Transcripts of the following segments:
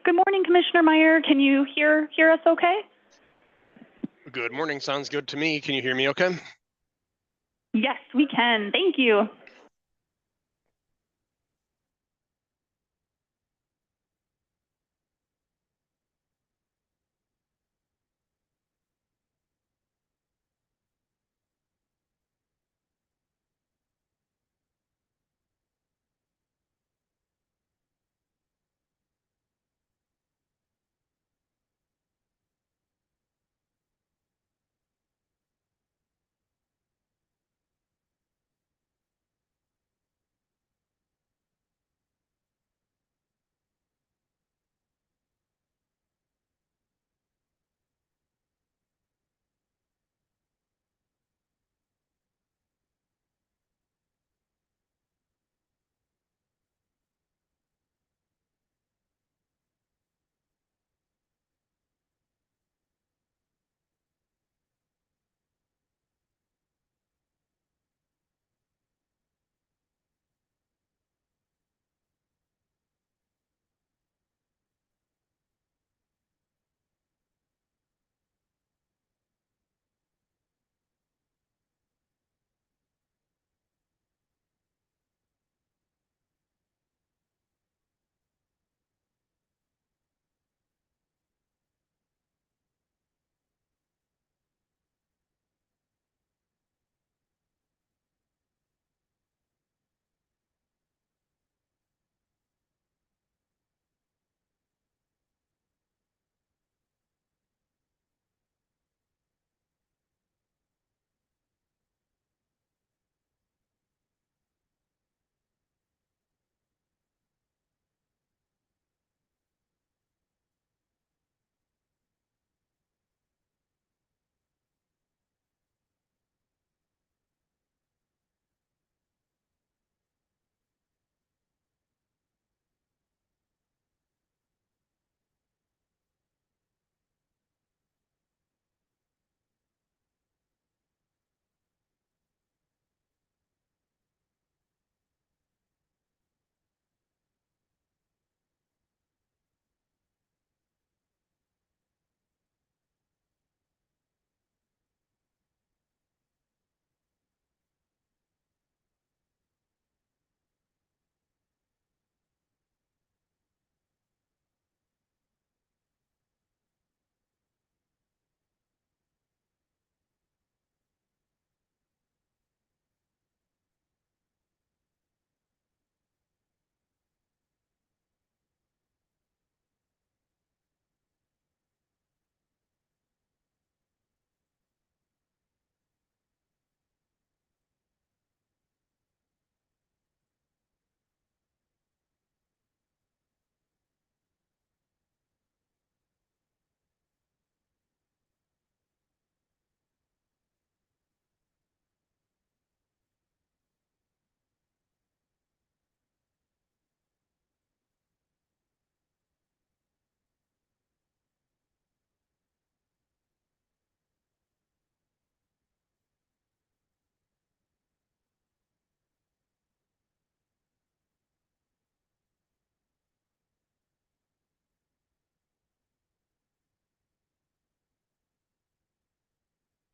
Good morning, Commissioner Meyer. Can you hear us okay? Good morning. Sounds good to me. Can you hear me okay? Yes, we can. Thank you.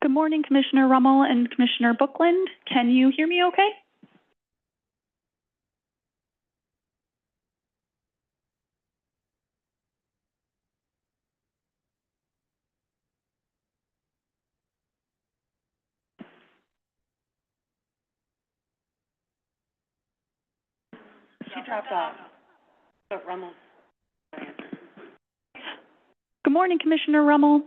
Good morning, Commissioner Rummel and Commissioner Bookland. Can you hear me okay? She dropped off, but Rummel. Good morning, Commissioner Rummel.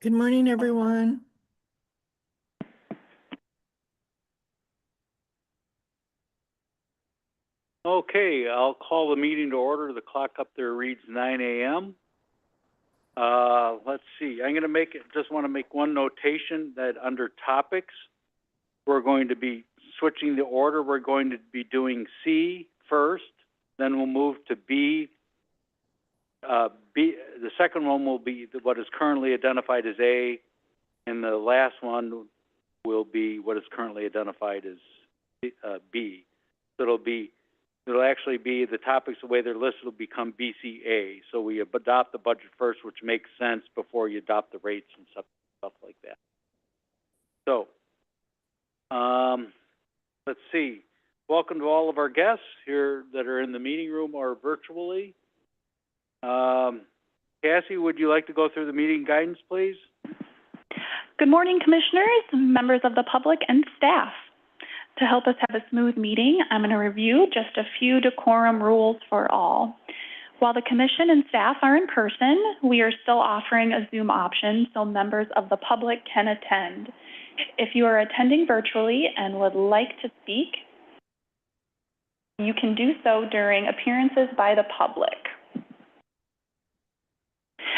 Good morning, everyone. Okay, I'll call the meeting to order. The clock up there reads 9 a.m. Let's see. I'm going to just want to make one notation that under topics, we're going to be switching the order. We're going to be doing C first, then we'll move to B. The second one will be what is currently identified as A, and the last one will be what is currently identified as B. So it'll be it'll actually be, the topics, the way they're listed, will become BCA. So we adopt the budget first, which makes sense before you adopt the rates and stuff like that. So, let's see. Welcome to all of our guests here that are in the meeting room or virtually. Cassie, would you like to go through the meeting guidance, please? Good morning, Commissioners, members of the public, and staff. To help us have a smooth meeting, I'm going to review just a few decorum rules for all. While the Commission and staff are in person, we are still offering a Zoom option so members of the public can attend. If you are attending virtually and would like to speak, you can do so during appearances by the public.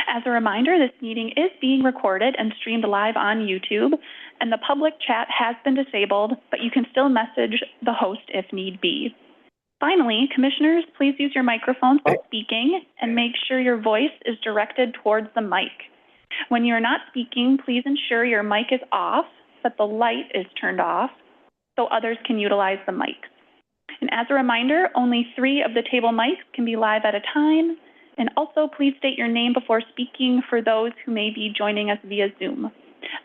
As a reminder, this meeting is being recorded and streamed live on YouTube, and the public chat has been disabled, but you can still message the host if need be. Finally, Commissioners, please use your microphones while speaking and make sure your voice is directed towards the mic. When you are not speaking, please ensure your mic is off, but the light is turned off so others can utilize the mics. And as a reminder, only 3 of the table mics can be live at a time. And also, please state your name before speaking for those who may be joining us via Zoom.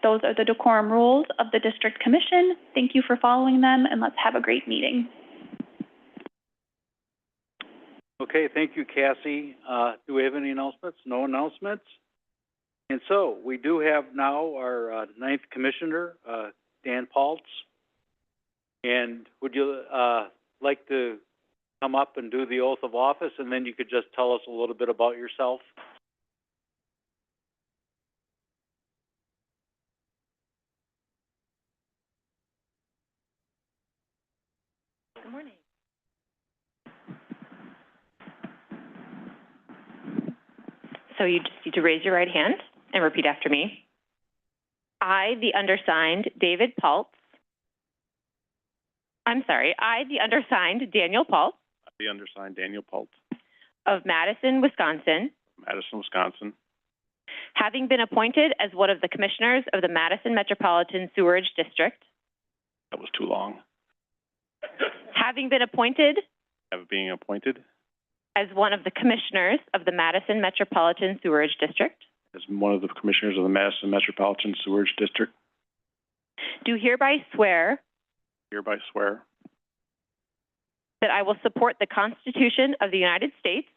Those are the decorum rules of the District Commission. Thank you for following them, and let's have a great meeting. Okay, thank you, Cassie. Do we have any announcements? No announcements? And so, we do have now our 9th Commissioner, Dan Paltz. And would you like to come up and do the oath of office, and then you could just tell us a little bit about yourself? Good morning. So you just need to raise your right hand and repeat after me. I, the undersigned Daniel Paltz, The undersigned Daniel Paltz, of Madison, Wisconsin, having been appointed as one of the commissioners of the Madison Metropolitan Sewerage District, that was too long, having been appointed being appointed as one of the commissioners of the Madison Metropolitan Sewerage District, as one of the commissioners of the Madison Metropolitan Sewerage District, do hereby swear hereby swear that I will support the Constitution of the United States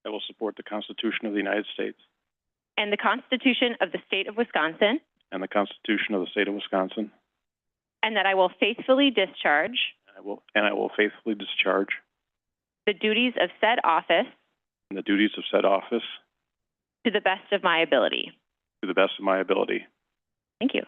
I will support the Constitution of the United States and the Constitution of the State of Wisconsin, and the Constitution of the State of Wisconsin, and that I will faithfully discharge and I will faithfully discharge the duties of said office the duties of said office to the best of my ability. to the best of my ability. Thank you.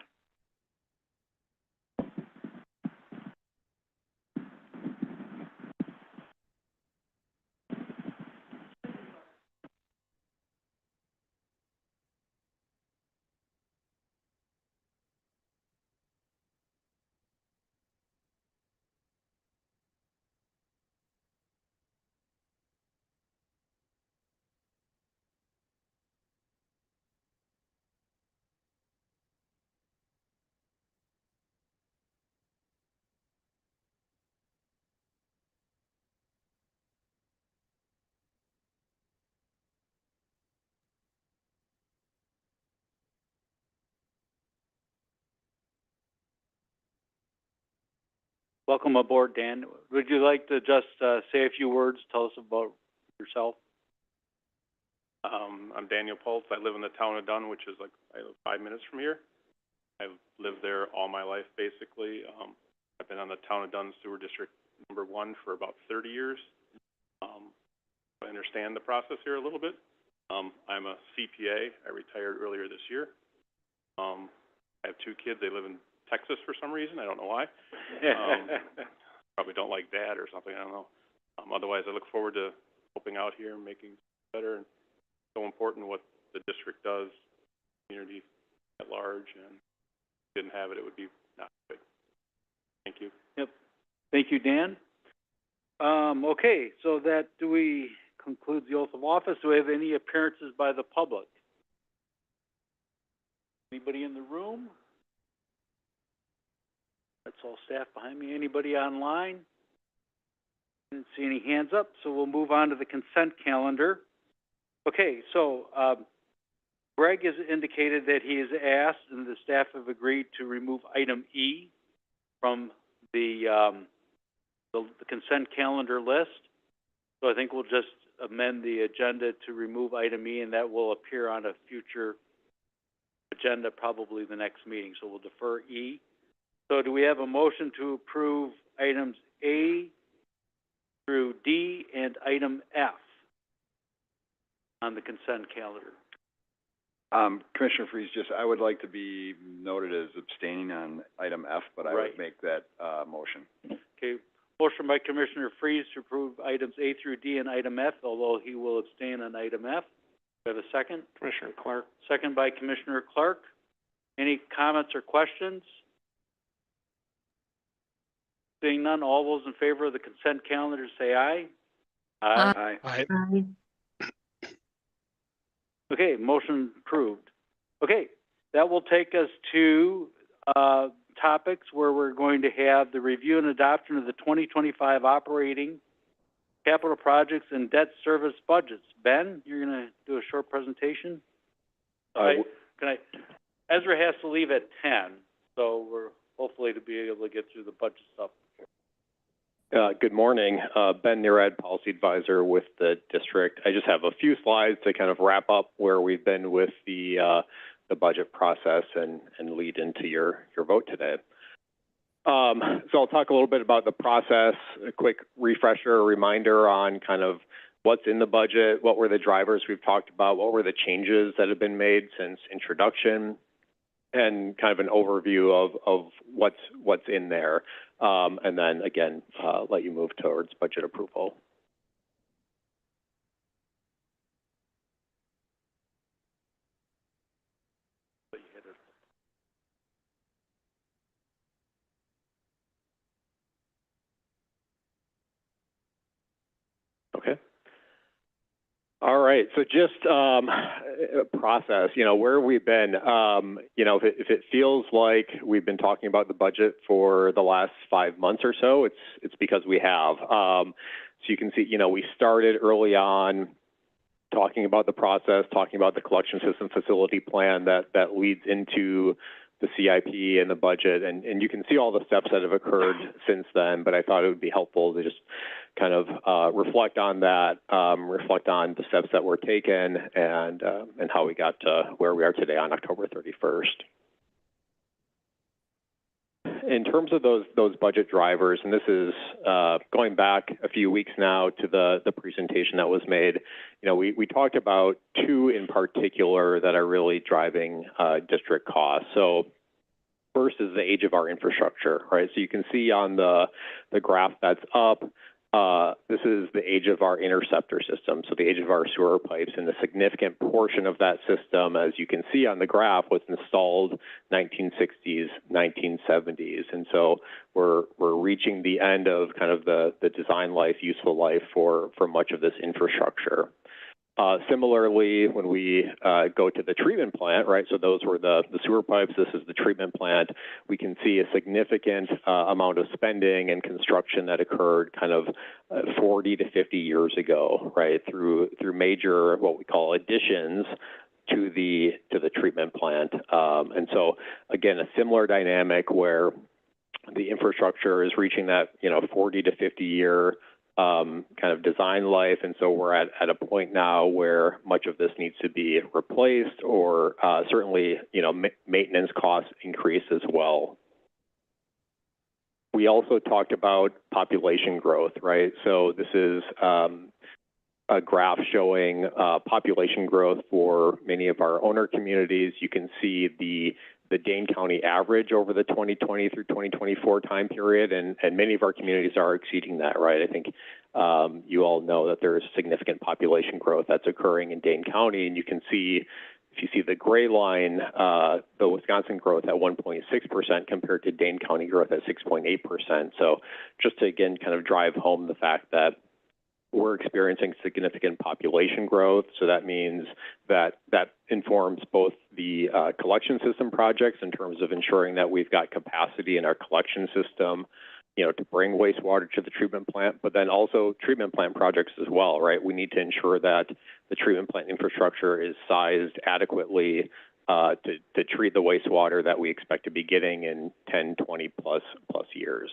Welcome aboard, Dan. Would you like to just say a few words, tell us about yourself? I'm Daniel Paltz. I live in the town of Dunn, which is I live 5 minutes from here. I've lived there all my life, basically. I've been on the town of Dunn Sewer District number 1 for about 30 years. I understand the process here a little bit. I'm a CPA. I retired earlier this year. I have 2 kids. They live in Texas for some reason. I don't know why. Probably don't like Dad or something. I don't know. Otherwise, I look forward to helping out here and making it better. And so important what the district does, community at large. And if we didn't have it, it would be not good. Thank you. Yep. Thank you, Dan. Okay, so that concludes the oath of office. Do we have any appearances by the public? Anybody in the room? That's all staff behind me. Anybody online? Didn't see any hands up, so we'll move on to the consent calendar. Okay, so, Greg has indicated that he has asked, and the staff have agreed to remove item E from the consent calendar list. So I think we'll just amend the agenda to remove item E, and that will appear on a future agenda, probably the next meeting. So we'll defer E. So do we have a motion to approve items A through D and item F on the consent calendar? Commissioner Freeze, I would like to be noted as abstaining on item F, but I would make that, motion. Okay, motion by Commissioner Freeze to approve items A through D and item F, although he will abstain on item F. Do I have a second? Commissioner Clark. Second by Commissioner Clark. Any comments or questions? Seeing none, all those in favor of the consent calendar say aye. Aye. Aye. Okay, motion approved. Okay, that will take us to topics where we're going to have the review and adoption of the 2025 operating capital projects and debt service budgets. Ben, you're going to do a short presentation? Ezra has to leave at 10, so we're hopefully to be able to get through the budget stuff. Good morning. Ben Nurad, Policy Advisor with the district. I just have a few slides to kind of wrap up where we've been with the budget process and lead into your vote today. So I'll talk a little bit about the process, a quick refresher, a reminder on kind of what's in the budget, what were the drivers we've talked about, what were the changes that have been made since introduction, and kind of an overview of what's in there. And then again, let you move towards budget approval. Okay. All right, so just process, where we've been, if it feels like we've been talking about the budget for the last 5 months or so, it's because we have. So you can see, we started early on talking about the process, talking about the collection system facility plan that leads into the CIP and the budget, and you can see all the steps that have occurred since then, but I thought it would be helpful to just kind of reflect on that, reflect on the steps that were taken, and how we got to where we are today on October 31st. In terms of those budget drivers, and this is going back a few weeks now to the presentation that was made, we talked about two in particular that are really driving district costs. So first is the age of our infrastructure, right? So you can see on the graph that's up, this is the age of our interceptor system, so the age of our sewer pipes, and a significant portion of that system, as you can see on the graph, was installed 1960s, 1970s, and so we're reaching the end of kind of the design life, useful life for much of this infrastructure. Similarly, when we go to the treatment plant, right, so those were the sewer pipes, this is the treatment plant, we can see a significant amount of spending and construction that occurred kind of 40 to 50 years ago, right, through major, what we call additions to the treatment plant. And so, again, a similar dynamic where the infrastructure is reaching that, 40 to 50 year kind of design life, and so we're at a point now where much of this needs to be replaced, or certainly, maintenance costs increase as well. We also talked about population growth, right? So this is a graph showing population growth for many of our owner communities. You can see the Dane County average over the 2020 through 2024 time period, and many of our communities are exceeding that, right? I think you all know that there is significant population growth that's occurring in Dane County, and you can see, if you see the gray line, the Wisconsin growth at 1.6% compared to Dane County growth at 6.8%. So just to, again, kind of drive home the fact that we're experiencing significant population growth, so that means that informs both the collection system projects in terms of ensuring that we've got capacity in our collection system, to bring wastewater to the treatment plant, but then also treatment plant projects as well, right? We need to ensure that the treatment plant infrastructure is sized adequately to treat the wastewater that we expect to be getting in 10, 20 plus years.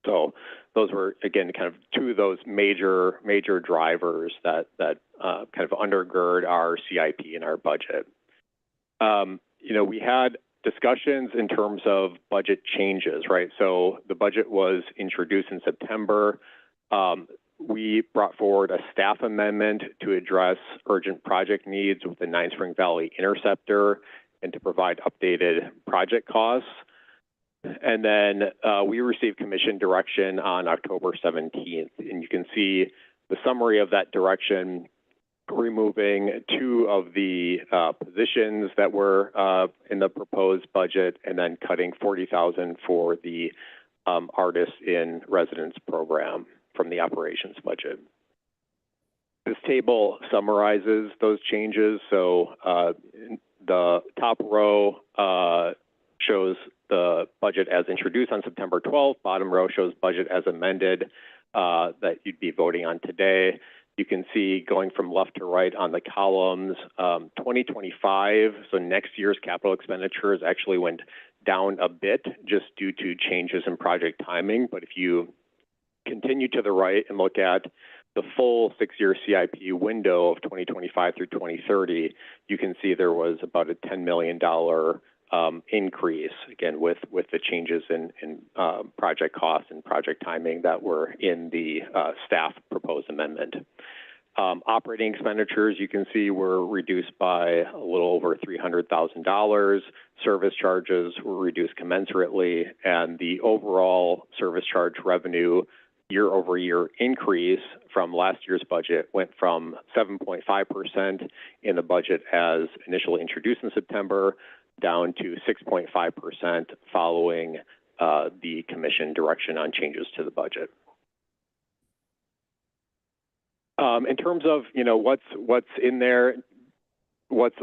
So those were, again, kind of two of those major drivers that kind of undergird our CIP and our budget. We had discussions in terms of budget changes, right? So the budget was introduced in September. We brought forward a staff amendment to address urgent project needs with the Nine Spring Valley Interceptor and to provide updated project costs. And then we received commission direction on October 17th, and you can see the summary of that direction, removing two of the positions that were in the proposed budget, and then cutting $40,000 for the Artist in Residence program from the operations budget. This table summarizes those changes. So the top row shows the budget as introduced on September 12th. Bottom row shows budget as amended that you'd be voting on today. You can see going from left to right on the columns, 2025, so next year's capital expenditures actually went down a bit just due to changes in project timing. But if you continue to the right and look at the full 6-year CIP window of 2025 through 2030, you can see there was about a $10 million increase, again, with the changes in project costs and project timing that were in the staff proposed amendment. Operating expenditures, you can see, were reduced by a little over $300,000. Service charges were reduced commensurately, and the overall service charge revenue year-over-year increase from last year's budget went from 7.5% in the budget as initially introduced in September down to 6.5% following the commission direction on changes to the budget. In terms of what's in there, what's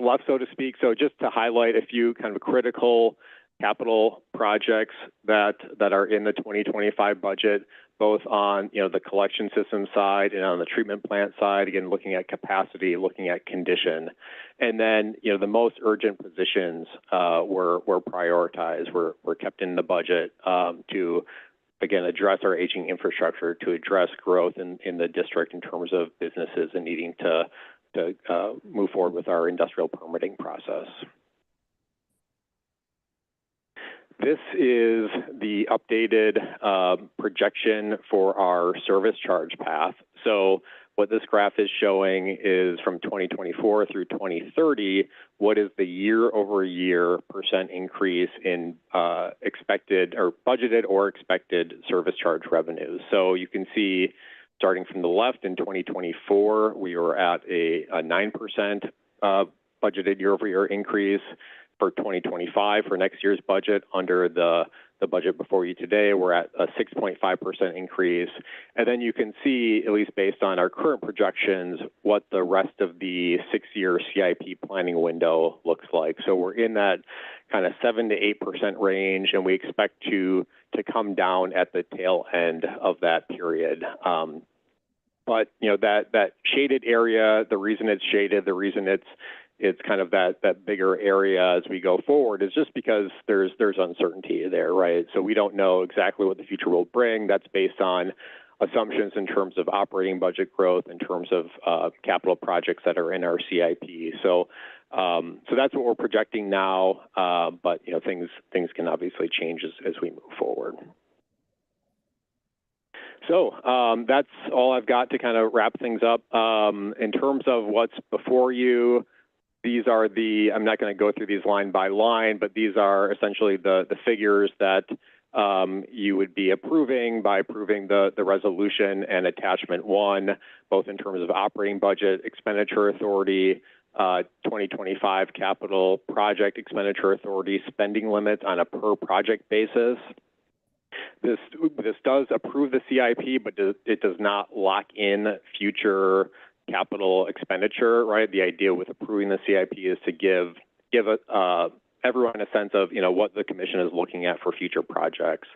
left, so to speak. So just to highlight a few kind of critical capital projects that are in the 2025 budget, both on the collection system side and on the treatment plant side. Again, looking at capacity, looking at condition, and then the most urgent positions were prioritized, were kept in the budget to again address our aging infrastructure, to address growth in the district in terms of businesses and needing to move forward with our industrial permitting process. This is the updated projection for our service charge path. So what this graph is showing is from 2024 through 2030, what is the year-over-year % increase in expected or budgeted or expected service charge revenues. So you can see starting from the left in 2024, we were at a 9% budgeted year-over-year increase. For 2025, for next year's budget, under the budget before you today, we're at a 6.5% increase. And then you can see, at least based on our current projections, what the rest of the 6-year CIP planning window looks like. So we're in that kind of 7 to 8% range, and we expect to come down at the tail end of that period. But that shaded area, the reason it's shaded, the reason it's kind of that bigger area as we go forward is just because there's uncertainty there, right? So we don't know exactly what the future will bring. That's based on assumptions in terms of operating budget growth, in terms of capital projects that are in our CIP. So that's what we're projecting now, but things can obviously change as we move forward. So that's all I've got to kind of wrap things up. In terms of what's before you, these are I'm not going to go through these line by line, but these are essentially the figures that you would be approving by approving the resolution and attachment 1, both in terms of operating budget, expenditure authority, 2025 capital project expenditure authority, spending limits on a per project basis. This does approve the CIP, but it does not lock in future capital expenditure, right? The idea with approving the CIP is to give everyone a sense of what the commission is looking at for future projects.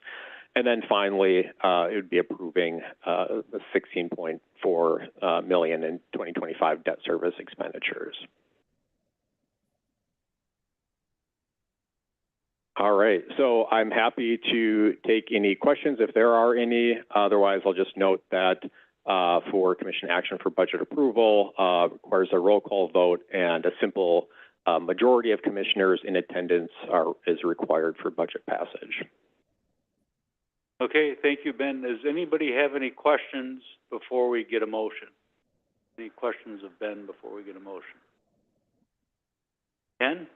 And then finally, it would be approving the $16.4 million in 2025 debt service expenditures. All right, so I'm happy to take any questions if there are any. Otherwise, I'll just note that for commission action for budget approval requires a roll call vote, and a simple majority of commissioners in attendance is required for budget passage. Okay, thank you, Ben. Does anybody have any questions before we get a motion? Any questions of Ben before we get a motion? Ken?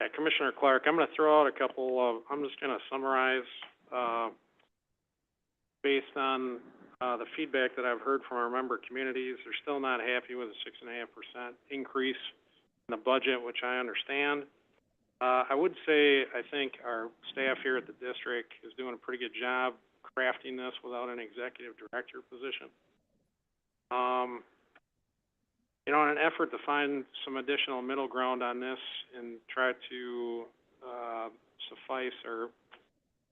Yeah, Commissioner Clark, I'm going to throw out a couple of, I'm just going to summarize based on the feedback that I've heard from our member communities. They're still not happy with a 6.5% increase in the budget, which I understand. I would say I think our staff here at the district is doing a pretty good job crafting this without an executive director position. You know, in an effort to find some additional middle ground on this and try to suffice, or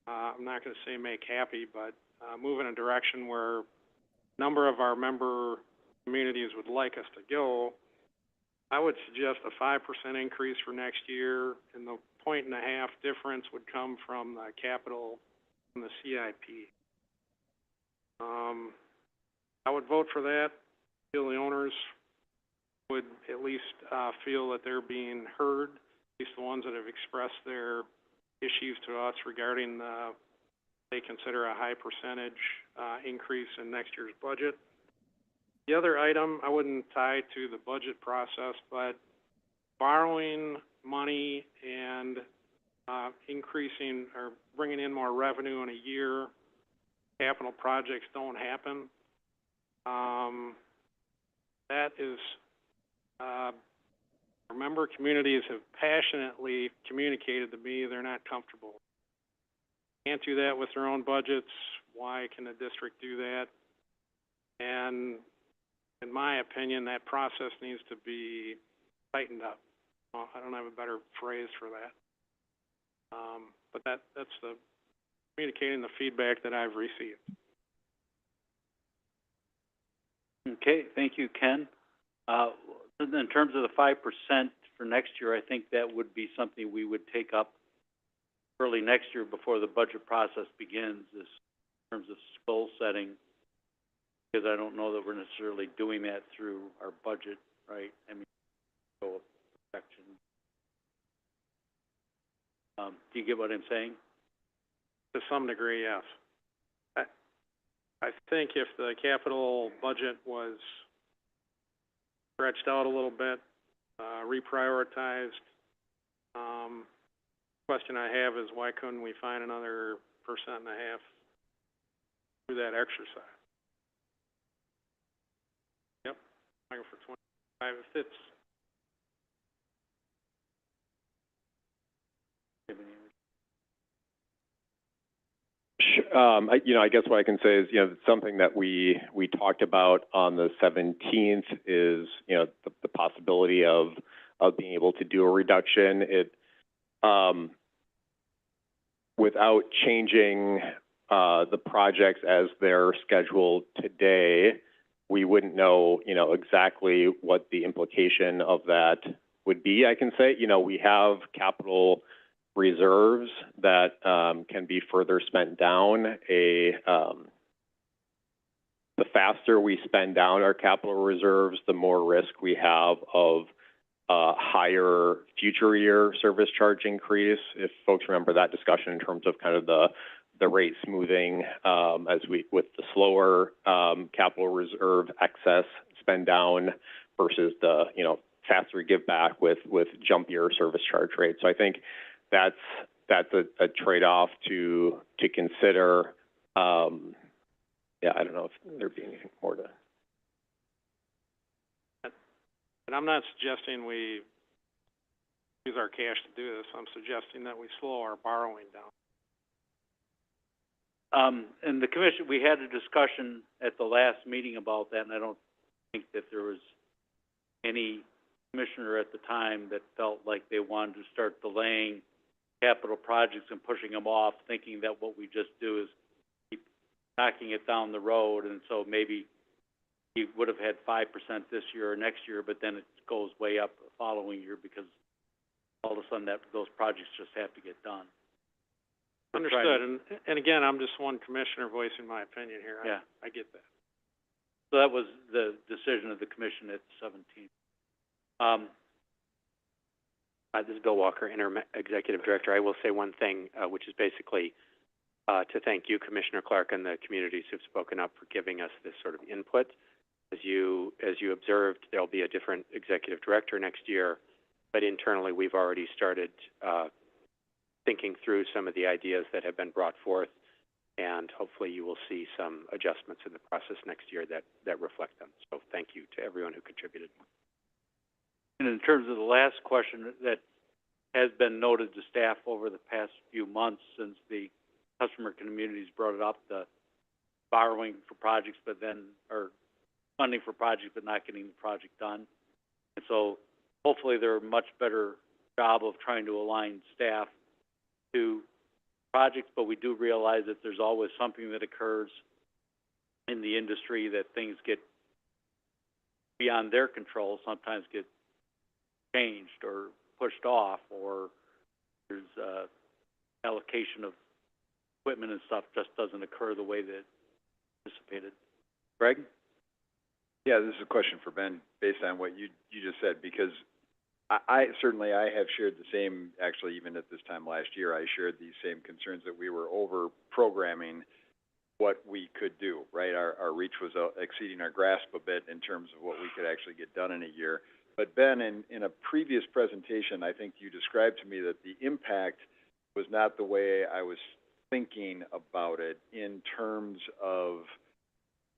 I'm not going to say make happy, but move in a direction where a number of our member communities would like us to go, I would suggest a 5% increase for next year, and the 1.5 difference would come from the capital, from the CIP. I would vote for that. I feel the owners would at least feel that they're being heard, at least the ones that have expressed their issues to us regarding they consider a high percentage increase in next year's budget. The other item I wouldn't tie to the budget process, but borrowing money and increasing or bringing in more revenue in a year, capital projects don't happen. That is, our member communities have passionately communicated to me they're not comfortable. Can't do that with their own budgets. Why can the district do that? And in my opinion, that process needs to be tightened up. Well, I don't have a better phrase for that. But that's the communicating the feedback that I've received. Okay, thank you, Ken. In terms of the 5% for next year, I think that would be something we would take up early next year before the budget process begins, in terms of goal setting, because I don't know that we're necessarily doing that through our budget, right? I mean, goal section. Do you get what I'm saying? To some degree, yes. I think if the capital budget was stretched out a little bit, reprioritized, question I have is why couldn't we find another 1.5% through that exercise? Yep, for 25 if it's. I guess what I can say is, something that we talked about on the 17th is, the possibility of being able to do a reduction. Without changing the projects as they're scheduled today, we wouldn't know, exactly what the implication of that would be. I can say, we have capital reserves that can be further spent down. The faster we spend down our capital reserves, the more risk we have of higher future year service charge increase. If folks remember that discussion in terms of kind of the rate smoothing with the slower capital reserve excess spend down versus the faster give back with jumpier service charge rates. So I think that's a trade-off to consider. I don't know if there'd be anything more to. And I'm not suggesting we use our cash to do this. I'm suggesting that we slow our borrowing down. And the commission, we had a discussion at the last meeting about that, and I don't think that there was any commissioner at the time that felt like they wanted to start delaying capital projects and pushing them off, thinking that what we just do is keep knocking it down the road, and so maybe you would have had 5% this year or next year, but then it goes way up the following year because all of a sudden those projects just have to get done. Understood, and again, I'm just one commissioner voicing my opinion here. Yeah. I get that. So that was the decision of the commission at 17th. This is Bill Walker, Interim Executive Director. I will say one thing, which is basically to thank you, Commissioner Clark, and the communities who've spoken up for giving us this sort of input. As you observed, there'll be a different executive director next year, but internally we've already started thinking through some of the ideas that have been brought forth, and hopefully you will see some adjustments in the process next year that reflect them. So thank you to everyone who contributed. And in terms of the last question that has been noted to staff over the past few months since the customer communities brought it up, the borrowing for projects or funding for projects but not getting the project done. And so hopefully they're a much better job of trying to align staff to projects, but we do realize that there's always something that occurs in the industry that things get beyond their control, sometimes get changed or pushed off, or there's allocation of equipment and stuff just doesn't occur the way that anticipated. Greg? Yeah, this is a question for Ben based on what you just said, because I certainly have shared the same, actually even at this time last year, I shared these same concerns that we were over programming what we could do, right? Our reach was exceeding our grasp a bit in terms of what we could actually get done in a year. But Ben, in a previous presentation, I think you described to me that the impact was not the way I was thinking about it in terms of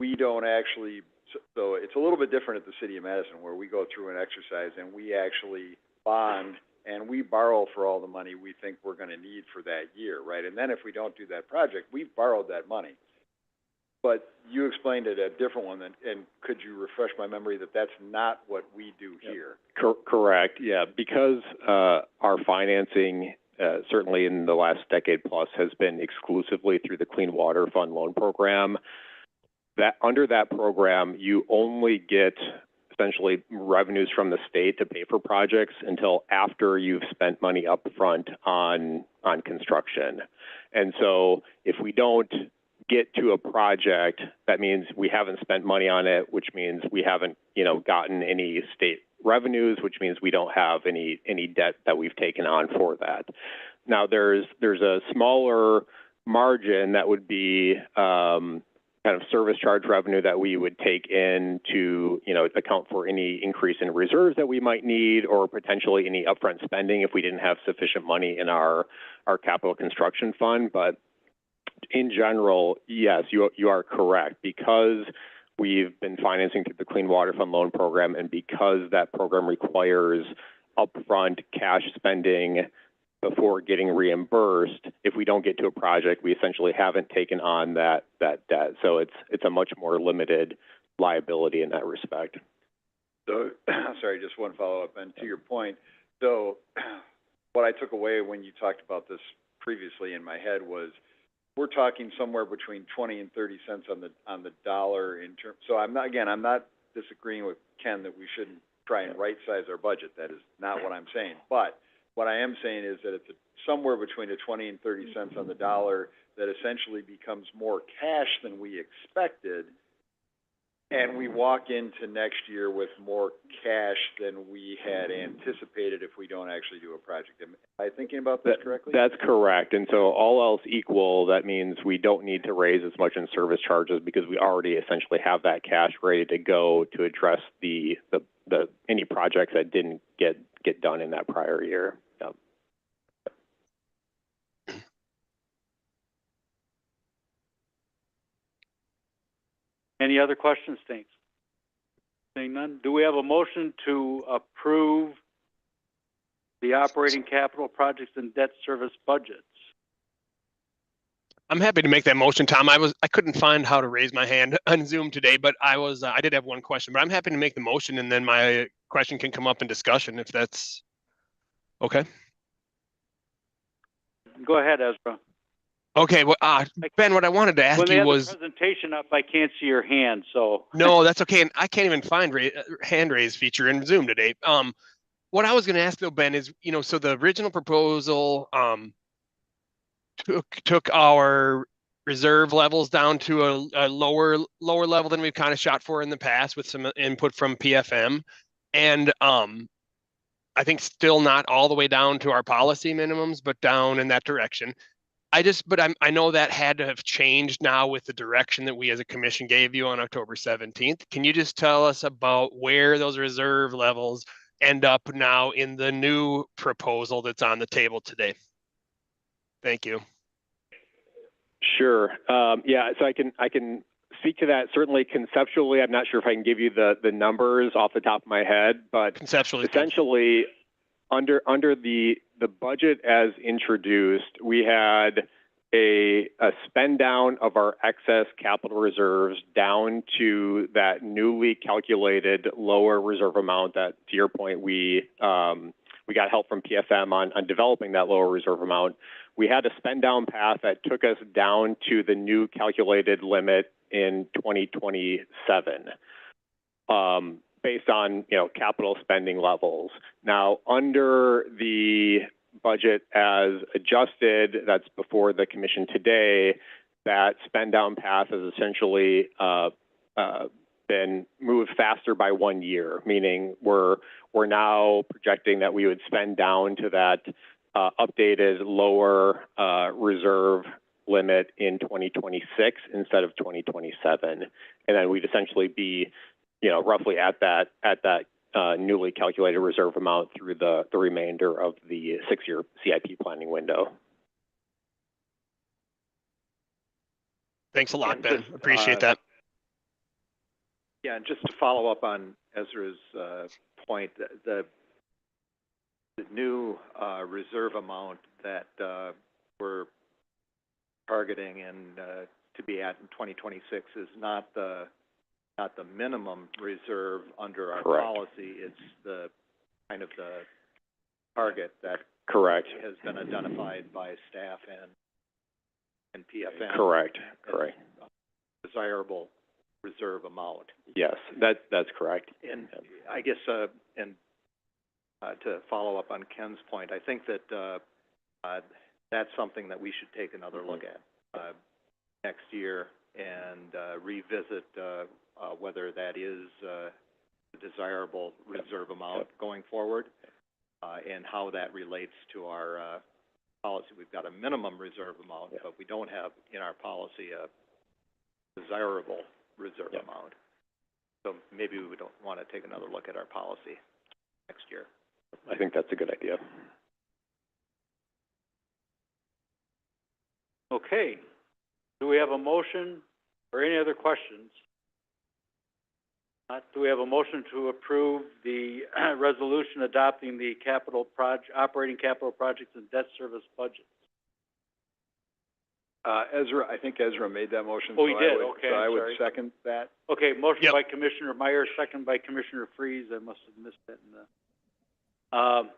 we don't actually, so it's a little bit different at the City of Madison where we go through an exercise and we actually bond and we borrow for all the money we think we're going to need for that year, right? And then if we don't do that project, we've borrowed that money. But you explained it a different one, and could you refresh my memory that that's not what we do here? Correct, yeah. Because our financing, certainly in the last decade plus, has been exclusively through the Clean Water Fund loan program, that under that program, you only get essentially revenues from the state to pay for projects until after you've spent money up front on construction. And so if we don't get to a project, that means we haven't spent money on it, which means we haven't, gotten any state revenues, which means we don't have any debt that we've taken on for that. Now there's a smaller margin that would be kind of service charge revenue that we would take in to, account for any increase in reserves that we might need, or potentially any upfront spending if we didn't have sufficient money in our capital construction fund. But in general, yes, you are correct. Because we've been financing through the Clean Water Fund loan program, and because that program requires upfront cash spending before getting reimbursed, if we don't get to a project, we essentially haven't taken on that debt. So it's a much more limited liability in that respect. So, sorry, just one follow-up, and to your point, so what I took away when you talked about this previously in my head was we're talking somewhere between 20 and 30 cents on the dollar in terms. So I'm not disagreeing with Ken that we shouldn't try and right-size our budget. That is not what I'm saying. But what I am saying is that it's somewhere between a 20 and 30 cents on the dollar that essentially becomes more cash than we expected, and we walk into next year with more cash than we had anticipated if we don't actually do a project. Am I thinking about this correctly? That's correct. And so all else equal, that means we don't need to raise as much in service charges because we already essentially have that cash ready to go to address the any projects that didn't get done in that prior year. Yep. Any other questions? Thanks. Seeing none, do we have a motion to approve the operating capital projects and debt service budgets? I'm happy to make that motion, Tom. I couldn't find how to raise my hand on Zoom today, but I did have one question, but I'm happy to make the motion, and then my question can come up in discussion if that's okay. Go ahead, Ezra. Okay, well, Ben, what I wanted to ask When they you have was, the presentation up, I can't see your hand, so. no, that's okay. And I can't even find hand raise feature in Zoom today. What I was going to ask though, Ben, is, so the original proposal, took our reserve levels down to a lower level than we've kind of shot for in the past with some input from PFM. And, I think still not all the way down to our policy minimums, but down in that direction. I know that had to have changed now with the direction that we as a commission gave you on October 17th. Can you just tell us about where those reserve levels end up now in the new proposal that's on the table today? Thank you. Sure. Yeah, so I can speak to that. Certainly conceptually, I'm not sure if I can give you the numbers off the top of my head, but conceptually, essentially under the budget as introduced, we had a spend down of our excess capital reserves down to that newly calculated lower reserve amount that, to your point, we got help from PFM on developing that lower reserve amount. We had a spend down path that took us down to the new calculated limit in 2027, based on, capital spending levels. Now, under the budget as adjusted, that's before the commission today, that spend down path has essentially been moved faster by 1 year, meaning we're now projecting that we would spend down to that updated lower reserve limit in 2026 instead of 2027, and then we'd essentially be, roughly at that newly calculated reserve amount through the remainder of the 6-year CIP planning window. Thanks a lot, Ben. Appreciate that. Yeah, and just to follow up on Ezra's point, the new reserve amount that we're targeting and to be at in 2026 is not the minimum reserve under our Correct. policy. It's the kind of the target that Correct. has been identified by staff and PFM. Correct. Desirable reserve amount. Yes, that's correct. And I guess, to follow up on Ken's point, I think that that's something that we should take another look at next year and revisit whether that is a desirable reserve amount going forward, and how that relates to our policy. We've got a minimum reserve amount, but we don't have in our policy a desirable reserve amount. So maybe we don't want to take another look at our policy next year. I think that's a good idea. Okay. Do we have a motion or any other questions? Do we have a motion to approve the resolution adopting the operating capital projects and debt service budget? Ezra, I think Ezra made that motion. Oh, he did. Okay, so I would sorry. second that. Okay, motion by Commissioner Meyer, second by Commissioner Freeze. I must have missed that in the...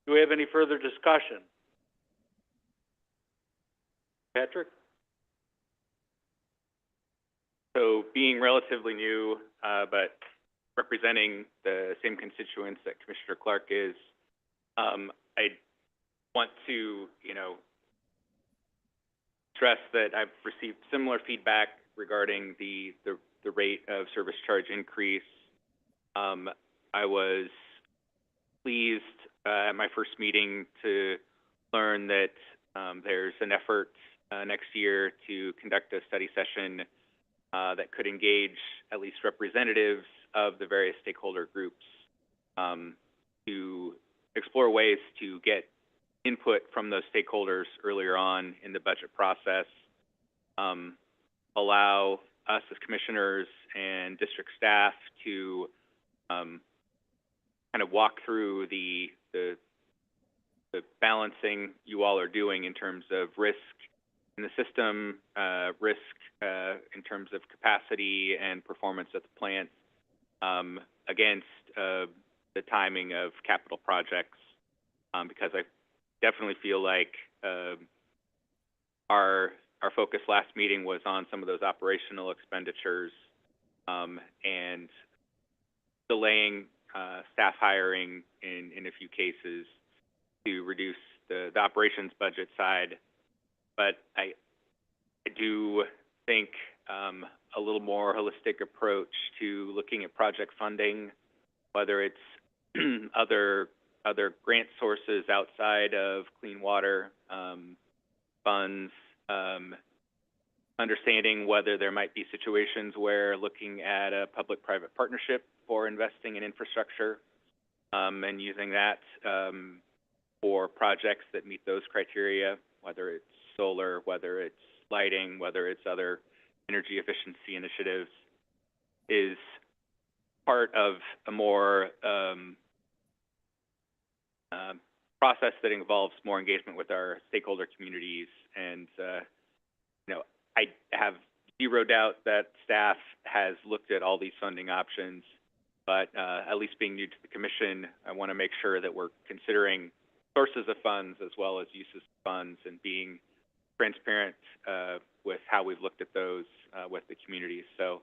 do we have any further discussion? Patrick? So being relatively new, but representing the same constituents that Commissioner Clark is, I want to, stress that I've received similar feedback regarding the rate of service charge increase. I was pleased at my first meeting to learn that there's an effort next year to conduct a study session that could engage at least representatives of the various stakeholder groups to explore ways to get input from those stakeholders earlier on in the budget process, allow us as commissioners and district staff to kind of walk through the balancing you all are doing in terms of risk in the system, risk in terms of capacity and performance at the plant against the timing of capital projects, because I definitely feel like our focus last meeting was on some of those operational expenditures and delaying staff hiring in a few cases to reduce the operations budget side. But I do think a little more holistic approach to looking at project funding, whether it's other grant sources outside of clean water funds, understanding whether there might be situations where looking at a public-private partnership for investing in infrastructure and using that for projects that meet those criteria, whether it's solar, whether it's lighting, whether it's other energy efficiency initiatives, is part of a more process that involves more engagement with our stakeholder communities. And, you know, I have zero doubt that staff has looked at all these funding options, but at least being new to the commission, I want to make sure that we're considering sources of funds as well as uses of funds and being transparent with how we've looked at those with the community. So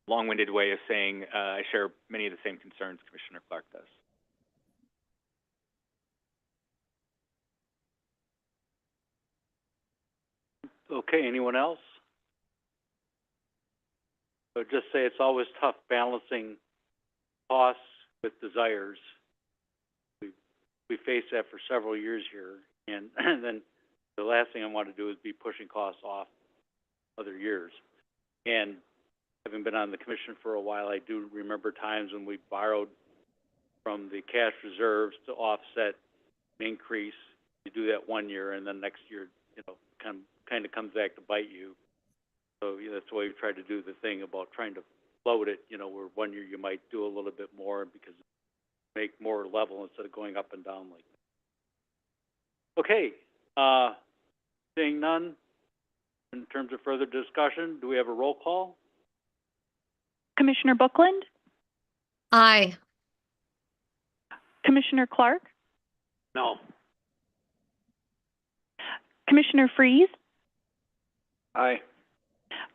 long-winded way of saying I share many of the same concerns Commissioner Clark does. Okay, anyone else? So just say it's always tough balancing costs with desires. We faced that for several years here, and then the last thing I want to do is be pushing costs off other years. And having been on the commission for a while, I do remember times when we borrowed from the cash reserves to offset an increase. You do that one year, and then next year, you know, kind of comes back to bite you. So that's why we tried to do the thing about trying to float it, you know, where one year you might do a little bit more because make more level instead of going up and down like that. Okay, seeing none, in terms of further discussion, do we have a roll call? Commissioner Bookland? Aye. Commissioner Clark? No. Commissioner Freeze? Aye.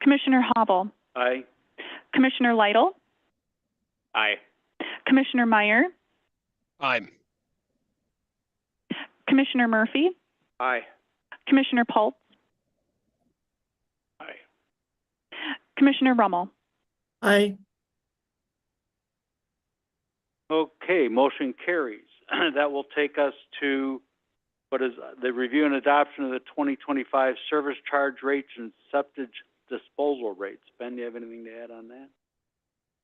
Commissioner Hobble? Aye. Commissioner Lytle? Aye. Commissioner Meyer? Aye. Commissioner Murphy? Aye. Commissioner Pultz? Aye. Commissioner Rummel? Aye. Okay, motion carries. That will take us to what is the review and adoption of the 2025 service charge rates and septage disposal rates. Ben, do you have anything to add on that?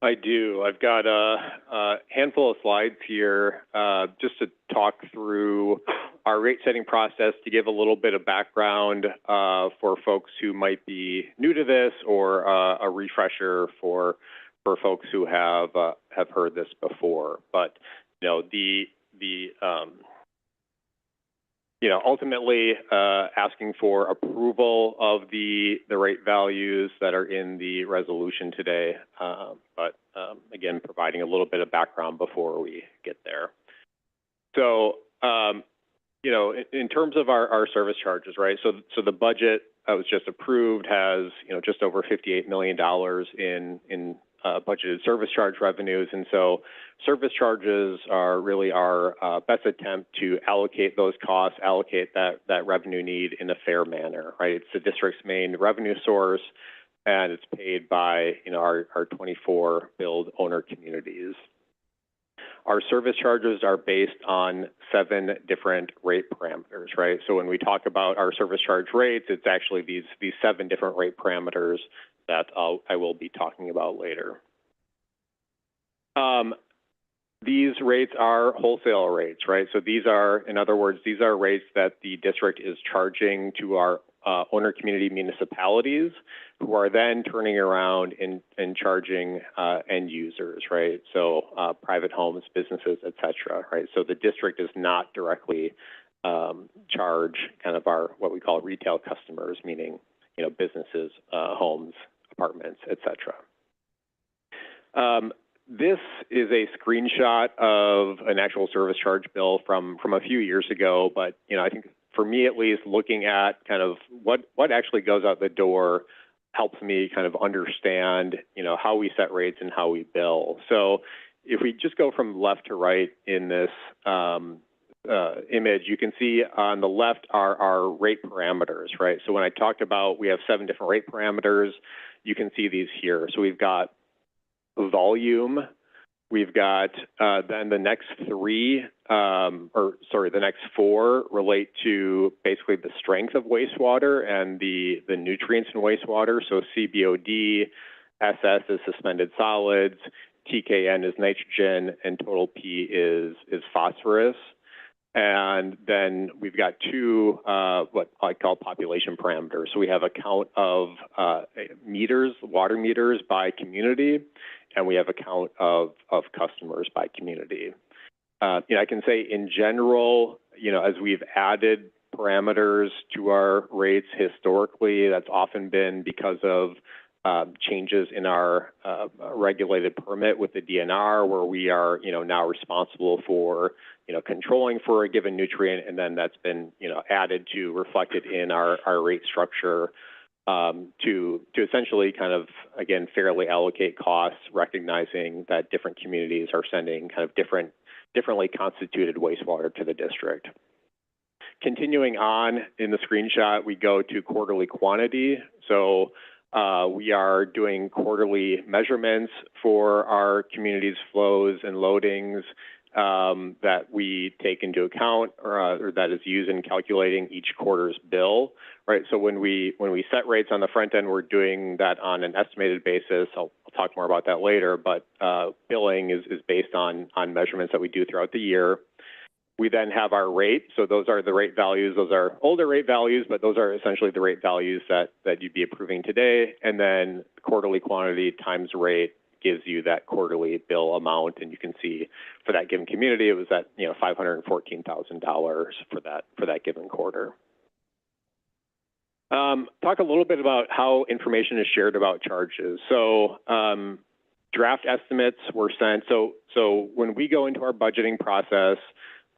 I do. I've got a handful of slides here just to talk through our rate setting process, to give a little bit of background for folks who might be new to this, or a refresher for folks who have heard this before. But you know, ultimately asking for approval of the rate values that are in the resolution today, but again, providing a little bit of background before we get there. So, you know, in terms of our service charges, right? So the budget that was just approved has, you know, just over $58 million in budgeted service charge revenues. And so service charges are really our best attempt to allocate those costs, allocate that revenue need in a fair manner, right? It's the district's main revenue source, and it's paid by, you know, our 24 billed owner communities. Our service charges are based on 7 different rate parameters, right? So when we talk about our service charge rates, it's actually these 7 different rate parameters that I will be talking about later. These rates are wholesale rates, right? So these are, in other words, these are rates that the district is charging to our owner community municipalities, who are then turning around and charging end users, right? So private homes, businesses, et cetera, right? So the district does not directly charge kind of our, what we call retail customers, meaning, you know, businesses, homes, apartments, et cetera. this is a screenshot of an actual service charge bill from a few years ago, but, you know, I think for me at least, looking at kind of what actually goes out the door helps me kind of understand, you know, how we set rates and how we bill. So if we just go from left to right in this image, you can see on the left are our rate parameters, right? So when I talked about we have 7 different rate parameters, you can see these here. So we've got volume, we've got then the next 3, the next 4 relate to basically the strength of wastewater and the nutrients in wastewater. So CBOD, SS is suspended solids, TKN is nitrogen, and total P is phosphorus. And then we've got 2 what I call population parameters. So we have a count of meters, water meters by community, and we have a count of customers by community. You know, I can say in general, you know, as we've added parameters to our rates historically, that's often been because of changes in our regulated permit with the DNR, where we are, you know, now responsible for, you know, controlling for a given nutrient, and then that's been, you know, added to, reflected in our rate structure to essentially kind of, again, fairly allocate costs, recognizing that different communities are sending kind of differently constituted wastewater to the district. Continuing on in the screenshot, we go to quarterly quantity. So we are doing quarterly measurements for our community's flows and loadings that we take into account or that is used in calculating each quarter's bill, right? So when we set rates on the front end, we're doing that on an estimated basis. I'll talk more about that later, but billing is based on measurements that we do throughout the year. We then have our rate. So those are the rate values. Those are older rate values, but those are essentially the rate values that you'd be approving today. And then quarterly quantity times rate gives you that quarterly bill amount. And you can see for that given community, it was at, you know, $514,000 for that given quarter. Talk a little bit about how information is shared about charges. So draft estimates were sent. So when we go into our budgeting process,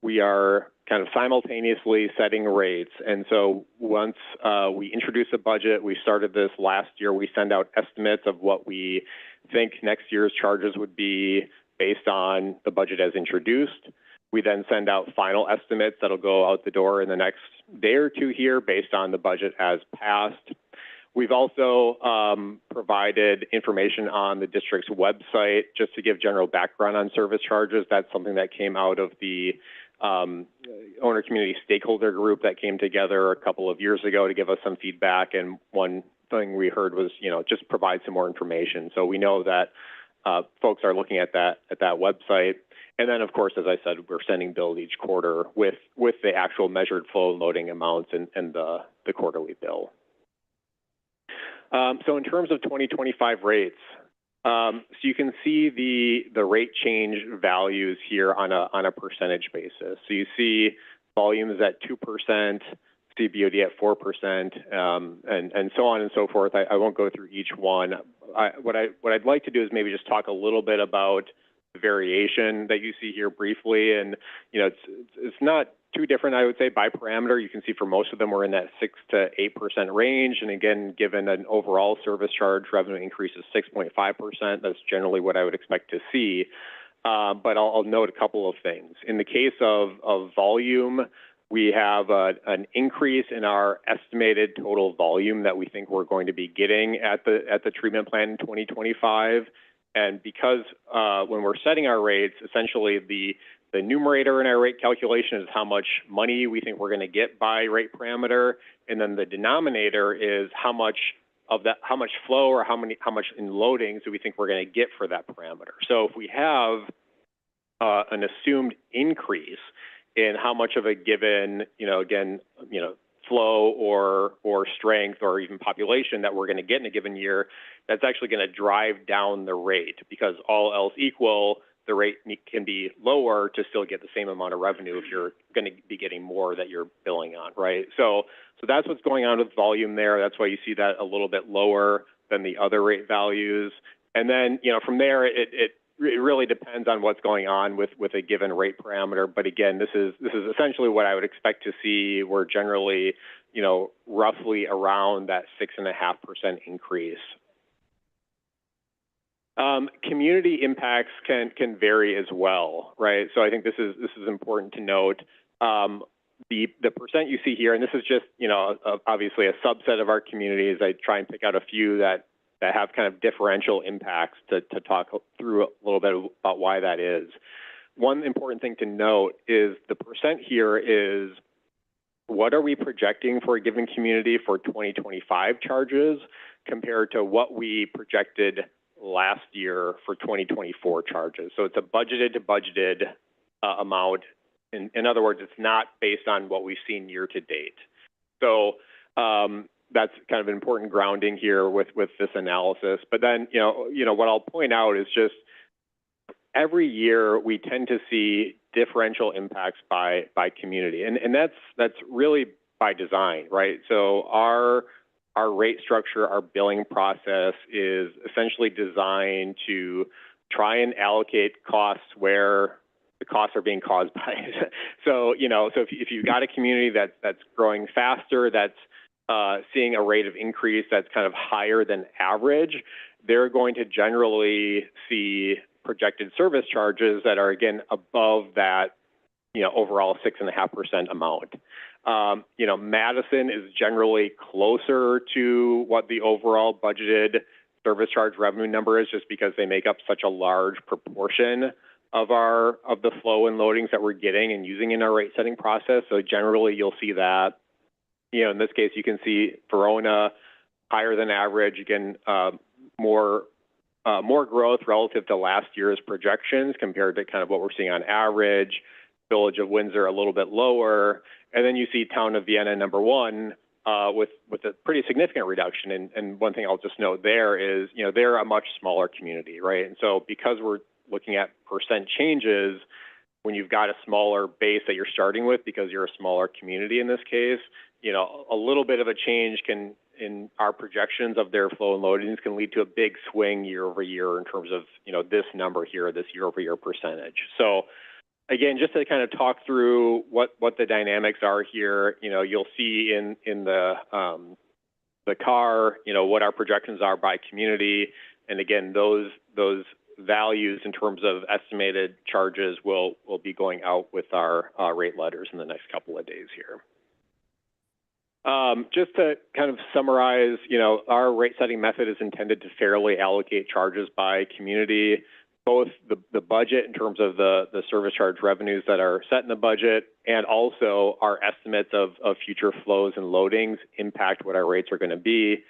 we are kind of simultaneously setting rates. And so once we introduce a budget, we started this last year, we send out estimates of what we think next year's charges would be based on the budget as introduced. We then send out final estimates that'll go out the door in the next day or 2 here based on the budget as passed. We've also provided information on the district's website just to give general background on service charges. That's something that came out of the owner community stakeholder group that came together a couple of years ago to give us some feedback. And one thing we heard was, you know, just provide some more information. So we know that folks are looking at that website. And then, of course, as I said, we're sending bills each quarter with the actual measured flow loading amounts and the quarterly bill. So in terms of 2025 rates, so you can see the rate change values here on a percentage basis. So you see volumes at 2%, CBOD at 4%, and so on and so forth. I won't go through each one. What I'd like to do is maybe just talk a little bit about the variation that you see here briefly. And, you know, it's not too different, I would say, by parameter. You can see for most of them, we're in that 6 to 8% range. And again, given an overall service charge revenue increase of 6.5%, that's generally what I would expect to see. But I'll note a couple of things. In the case of volume, we have an increase in our estimated total volume that we think we're going to be getting at the treatment plant in 2025. And because when we're setting our rates, essentially the numerator in our rate calculation is how much money we think we're going to get by rate parameter, and then the denominator is how much flow or how much in loadings do we think we're going to get for that parameter. So if we have an assumed increase in how much of a given, flow or strength or even population that we're going to get in a given year, that's actually going to drive down the rate, because all else equal, the rate can be lower to still get the same amount of revenue if you're going to be getting more that you're billing on, right? So that's what's going on with volume there. That's why you see that a little bit lower than the other rate values. And then, from there, it it really depends on what's going on with a given rate parameter. But again, this is essentially what I would expect to see. We're generally, you know, roughly around that 6.5% increase. Community impacts can vary as well, right? So I think this is important to note. The percent you see here, and this is just, you know, obviously a subset of our communities. I try and pick out a few that have kind of differential impacts to talk through a little bit about why that is. One important thing to note is the percent here is what are we projecting for a given community for 2025 charges compared to what we projected last year for 2024 charges. So it's a budgeted to budgeted amount. In other words, it's not based on what we've seen year to date. So that's kind of an important grounding here with this analysis. But then, you know, what I'll point out is just every year we tend to see differential impacts by community, and that's really by design, right? So our rate structure, our billing process is essentially designed to try and allocate costs where the costs are being caused by it. So, you know, so if you've got a community that's growing faster, that's seeing a rate of increase that's kind of higher than average, they're going to generally see projected service charges that are, again, above that, you know, overall 6.5% amount. You know, Madison is generally closer to what the overall budgeted service charge revenue number is, just because they make up such a large proportion of the flow and loadings that we're getting and using in our rate setting process. So generally you'll see that. You know, in this case, you can see Verona higher than average, again, more growth relative to last year's projections compared to kind of what we're seeing on average. Village of Windsor a little bit lower, and then you see Town of Vienna number one with a pretty significant reduction. And one thing I'll just note there is, you know, they're a much smaller community, right? And so because we're looking at percent changes, when you've got a smaller base that you're starting with, because you're a smaller community in this case, you know, a little bit of a change in our projections of their flow and loadings can lead to a big swing year over year in terms of, you know, this number here, this year over year percentage. So again, just to kind of talk through what the dynamics are here, you know, you'll see in the car, you know, what our projections are by community. And again, those values in terms of estimated charges will be going out with our rate letters in the next couple of days here. Just to kind of summarize, you know, our rate setting method is intended to fairly allocate charges by community. Both the budget in terms of the service charge revenues that are set in the budget, and also our estimates of future flows and loadings impact what our rates are going to be.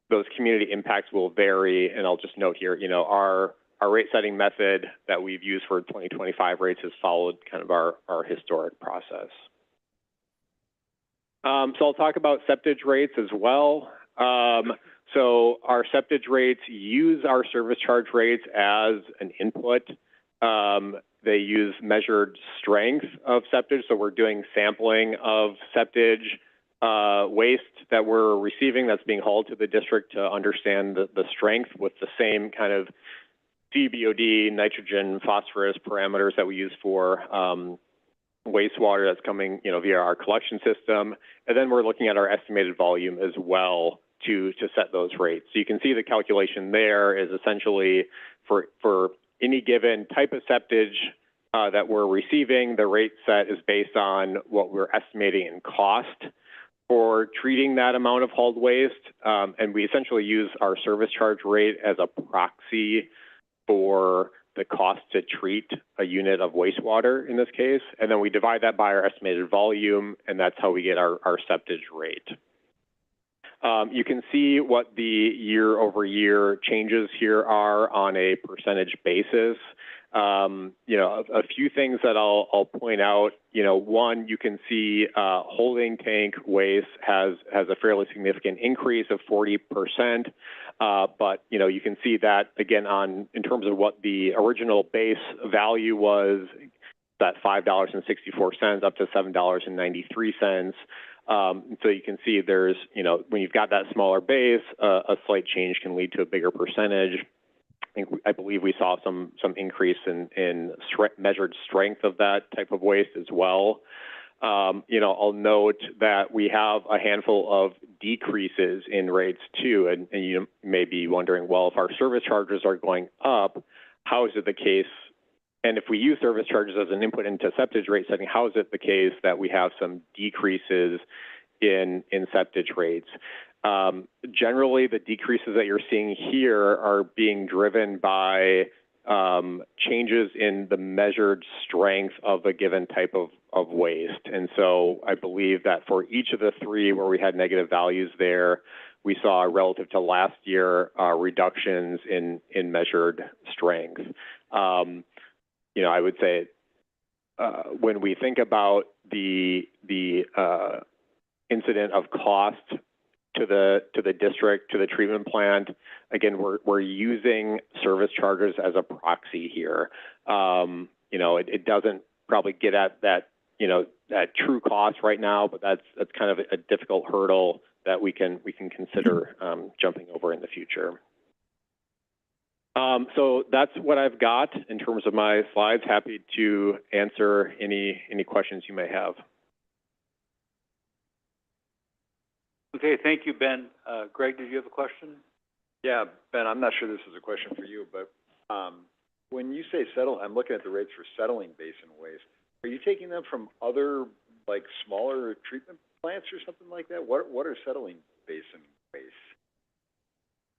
Those community impacts will vary, and I'll just note here, you know, our rate setting method that we've used for 2025 rates has followed kind of our historic process. So I'll talk about septage rates as well. So our septage rates use our service charge rates as an input. They use measured strength of septage. So we're doing sampling of septage waste that we're receiving that's being hauled to the district to understand the strength with the same kind of CBOD, nitrogen, phosphorus parameters that we use for wastewater that's coming, you know, via our collection system. And then we're looking at our estimated volume as well to set those rates. So you can see the calculation there is essentially for any given type of septage that we're receiving, the rate set is based on what we're estimating in cost for treating that amount of hauled waste. And we essentially use our service charge rate as a proxy for the cost to treat a unit of wastewater in this case. And then we divide that by our estimated volume, and that's how we get our septage rate. You can see what the year over year changes here are on a percentage basis. You know, a few things that I'll point out. You know, one, you can see holding tank waste has a fairly significant increase of 40%. But, you know, you can see that again in terms of what the original base value was, that $5.64 up to $7.93. So you can see there's, you know, when you've got that smaller base, a slight change can lead to a bigger percentage. I believe we saw some increase in measured strength of that type of waste as well. You know, I'll note that we have a handful of decreases in rates too, and you may be wondering, well, if our service charges are going up, how is it the case? And if we use service charges as an input into septage rate setting, how is it the case that we have some decreases in septage rates? Generally, the decreases that you're seeing here are being driven by changes in the measured strength of a given type of waste. And so I believe that for each of the three where we had negative values there, we saw relative to last year reductions in measured strength. You know, I would say when we think about the incident of cost to the district, to the treatment plant, again, we're using service charges as a proxy here. You know, it doesn't probably get at that, you know, that true cost right now, but that's kind of a difficult hurdle that we can consider jumping over in the future. So that's what I've got in terms of my slides. Happy to answer any questions you may have. Okay, thank you, Ben. Greg, did you have a question? Yeah, Ben, I'm not sure this is a question for you, but when you say settle, I'm looking at the rates for settling basin waste. Are you taking them from other, like, smaller treatment plants or something like that? What are settling basin waste?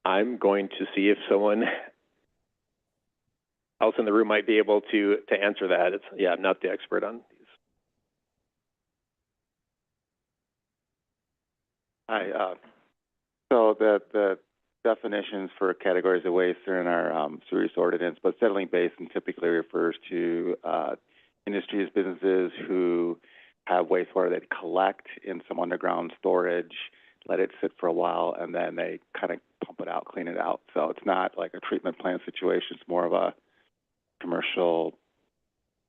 I'm going to see if someone else in the room might be able to answer that. I'm not the expert on these. Hi. So the definitions for categories of waste are in our sewage ordinance, but settling basin typically refers to industries, businesses who have wastewater they collect in some underground storage, let it sit for a while, and then they kind of pump it out, clean it out. So it's not like a treatment plant situation. It's more of a commercial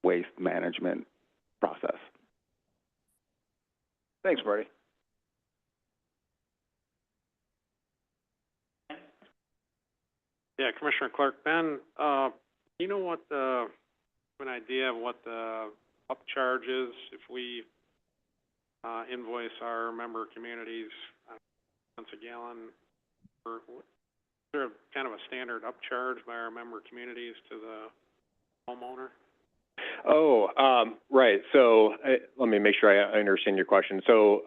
waste management process. Thanks, Marty. Yeah, Commissioner Clark. Ben, you know what an idea of what the upcharge is if we invoice our member communities cents a gallon? Or is there kind of a standard upcharge by our member communities to the homeowner? Oh, right. So let me make sure I understand your question. So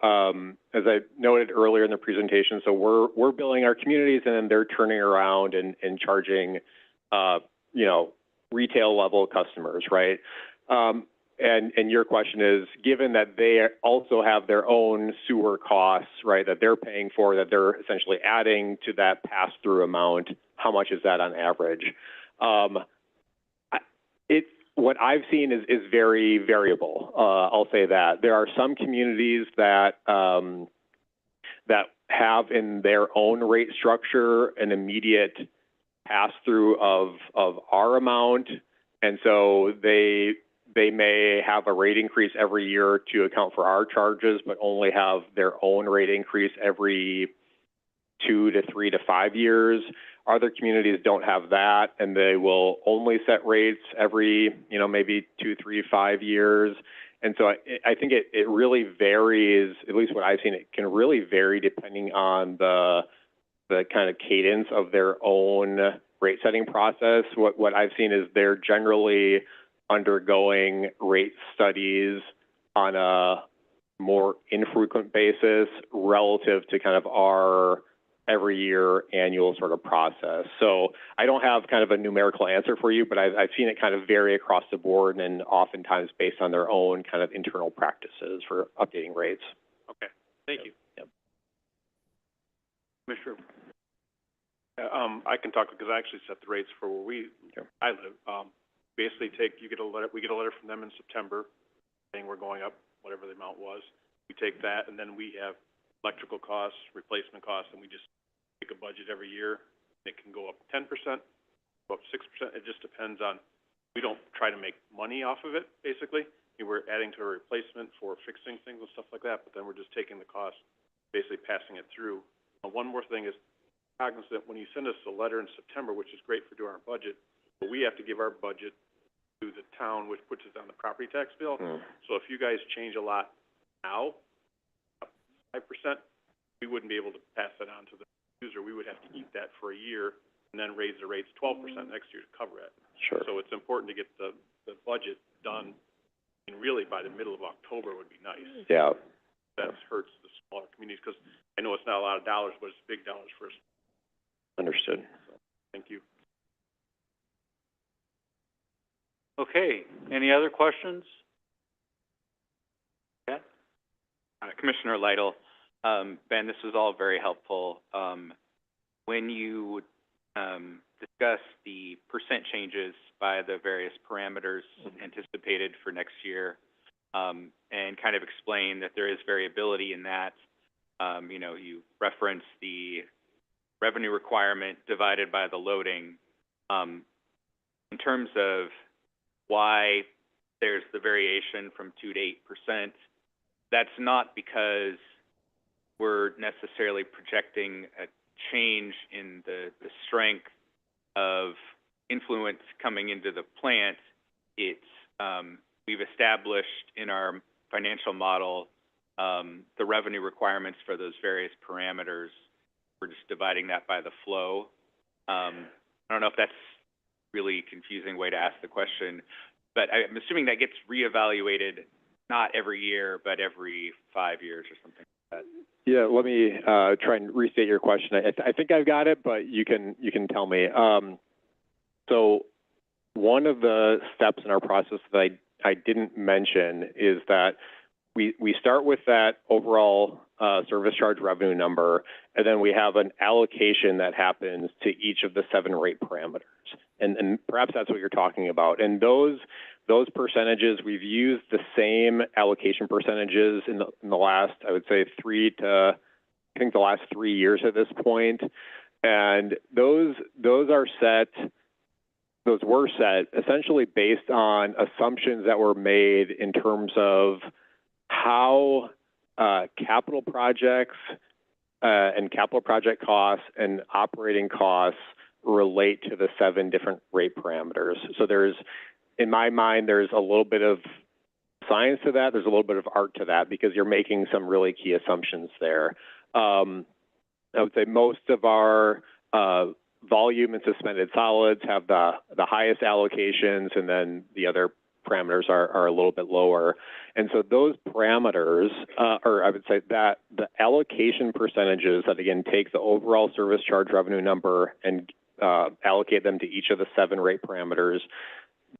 as I noted earlier in the presentation, so we're billing our communities and then they're turning around and charging, you know, retail level customers, right? And your question is, given that they also have their own sewer costs, right, that they're paying for, that they're essentially adding to that pass-through amount, how much is that on average? What I've seen is very variable. I'll say that. There are some communities that that have in their own rate structure an immediate pass-through of our amount, and so they may have a rate increase every year to account for our charges, but only have their own rate increase every 2 to 3 to 5 years. Other communities don't have that, and they will only set rates every, you know, maybe 2, 3, 5 years. And so I think it really varies, at least what I've seen, it can really vary depending on the kind of cadence of their own rate setting process. What I've seen is they're generally undergoing rate studies on a more infrequent basis relative to kind of our every year annual sort of process. So I don't have kind of a numerical answer for you, but I've seen it kind of vary across the board and oftentimes based on their own kind of internal practices for updating rates. Okay, thank you. Yep. Commissioner. I can talk because I actually set the rates for where I live. Basically we get a letter from them in September saying we're going up whatever the amount was. We take that and then we have electrical costs, replacement costs, and we just make a budget every year. It can go up 10%, go up 6%. It just depends on, we don't try to make money off of it, basically. We're adding to a replacement for fixing things and stuff like that, but then we're just taking the cost, basically passing it through. One more thing is, cognizant when you send us a letter in September, which is great for doing our budget, but we have to give our budget to the town, which puts it on the property tax bill. So if you guys change a lot now, 5%, we wouldn't be able to pass that on to the user. We would have to eat that for a year and then raise the rates 12% next year to cover it. Sure. So it's important to get the budget done, and really by the middle of October would be nice. Yeah. That hurts the smaller communities, because I know it's not a lot of dollars, but it's big dollars for us. Understood. So, thank you. Okay, any other questions? Yeah. Commissioner Lytle, Ben, this was all very helpful. When you discuss the percent changes by the various parameters anticipated for next year, and kind of explain that there is variability in that, you know, you reference the revenue requirement divided by the loading. In terms of why there's the variation from 2 to 8%, that's not because we're necessarily projecting a change in the strength of influence coming into the plant. It's, we've established in our financial model the revenue requirements for those various parameters. We're just dividing that by the flow. I don't know if that's really confusing way to ask the question, but I'm assuming that gets reevaluated not every year, but every 5 years or something like that. Yeah, let me try and restate your question. I think I've got it, but you can tell me. So one of the steps in our process that I didn't mention is that we start with that overall service charge revenue number, and then we have an allocation that happens to each of the 7 rate parameters. And perhaps that's what you're talking about. And those percentages, we've used the same allocation percentages in the last, I would say, the last 3 years at this point. And those were set essentially based on assumptions that were made in terms of how capital projects and capital project costs and operating costs relate to the 7 different rate parameters. So in my mind, there's a little bit of science to that. There's a little bit of art to that because you're making some really key assumptions there. I would say most of our volume and suspended solids have the highest allocations, and then the other parameters are a little bit lower. And so those parameters, or I would say that the allocation percentages that, again, take the overall service charge revenue number and allocate them to each of the 7 rate parameters,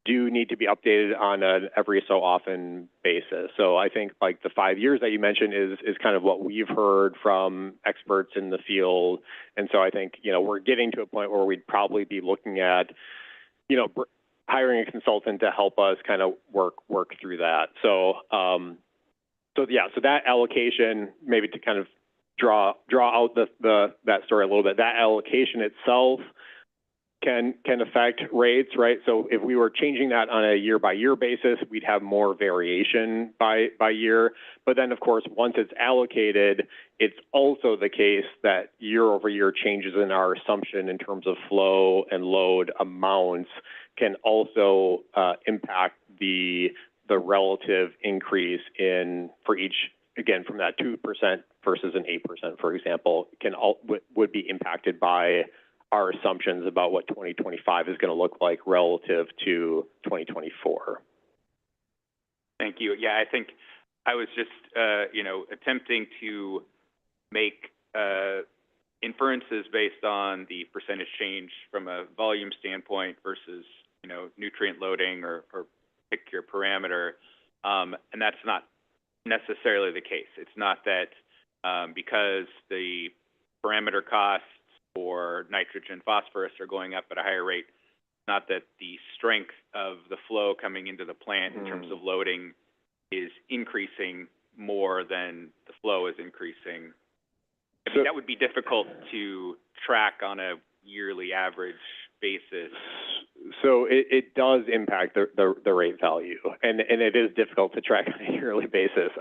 do need to be updated on an every so often basis. So I think like the 5 years that you mentioned is kind of what we've heard from experts in the field. And so I think, you know, we're getting to a point where we'd probably be looking at, you know, hiring a consultant to help us kind of work through that. So so that allocation, maybe to kind of draw out that story a little bit, that allocation itself can affect rates, right? So if we were changing that on a year-by-year basis, we'd have more variation by year. But then, of course, once it's allocated, it's also the case that year-over-year changes in our assumption in terms of flow and load amounts can also impact the relative increase for each, again, from that 2% versus an 8%, for example, would be impacted by our assumptions about what 2025 is going to look like relative to 2024. Thank you. Yeah, I think I was just, you know, attempting to make inferences based on the percentage change from a volume standpoint versus, you know, nutrient loading or pick your parameter. And that's not necessarily the case. It's not that because the parameter costs for nitrogen, phosphorus are going up at a higher rate, not that the strength of the flow coming into the plant in terms of loading is increasing more than the flow is increasing. I mean, that would be difficult to track on a yearly average basis. So it does impact the rate value, and it is difficult to track on a yearly basis.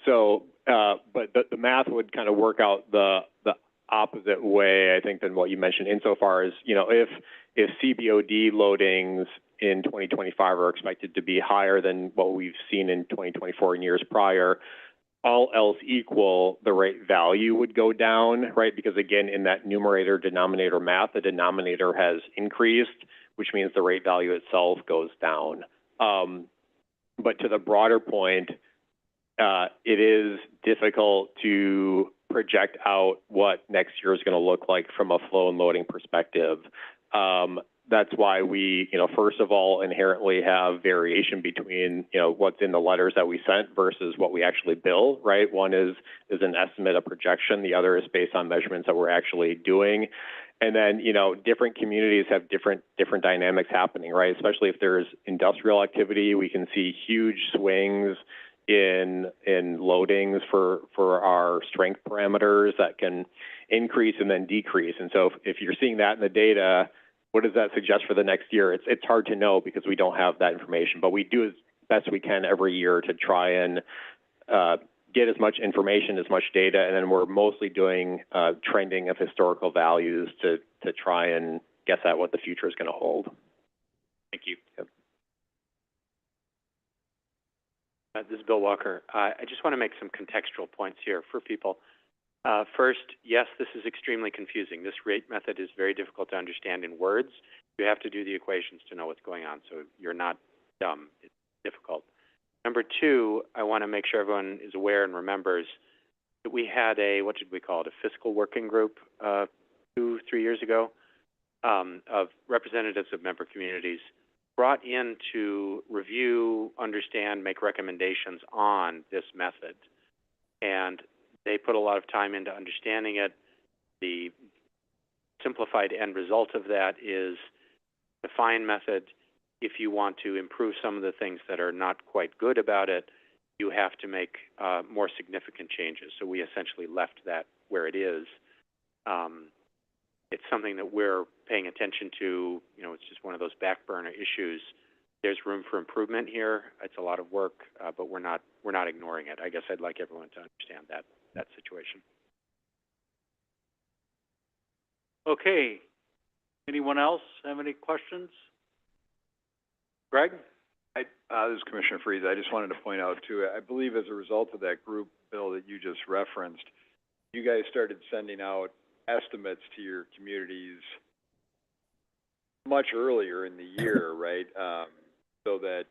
But the math would kind of work out the opposite way, I think, than what you mentioned, insofar as, you know, if CBOD loadings in 2025 are expected to be higher than what we've seen in 2024 and years prior, all else equal, the rate value would go down, right? Because again, in that numerator denominator math, the denominator has increased, which means the rate value itself goes down. But to the broader point, it is difficult to project out what next year is going to look like from a flow and loading perspective. That's why we, you know, first of all, inherently have variation between, you know, what's in the letters that we sent versus what we actually bill, right? One is an estimate, a projection. The other is based on measurements that we're actually doing. And then, you know, different communities have different dynamics happening, right? Especially if there's industrial activity, we can see huge swings in loadings for our strength parameters that can increase and then decrease. And so if you're seeing that in the data, what does that suggest for the next year? It's hard to know because we don't have that information, but we do as best we can every year to try and get as much information, as much data, and then we're mostly doing trending of historical values to try and guess at what the future is going to hold. Thank you. Yep. This is Bill Walker. I just want to make some contextual points here for people. First, yes, this is extremely confusing. This rate method is very difficult to understand in words. You have to do the equations to know what's going on, so you're not dumb. It's difficult. Number two, I want to make sure everyone is aware and remembers that we had a, what did we call it, a fiscal working group 2-3 years ago of representatives of member communities brought in to review, understand, make recommendations on this method. And they put a lot of time into understanding it. The simplified end result of that is the fine method. If you want to improve some of the things that are not quite good about it, you have to make more significant changes. So we essentially left that where it is. It's something that we're paying attention to. You know, it's just one of those back burner issues. There's room for improvement here. It's a lot of work, but we're not ignoring it. I guess I'd like everyone to understand that situation. Okay. Anyone else have any questions? Greg? This is Commissioner Freeze. I just wanted to point out, too, I believe as a result of that group, Bill, that you just referenced, you guys started sending out estimates to your communities much earlier in the year, right? So that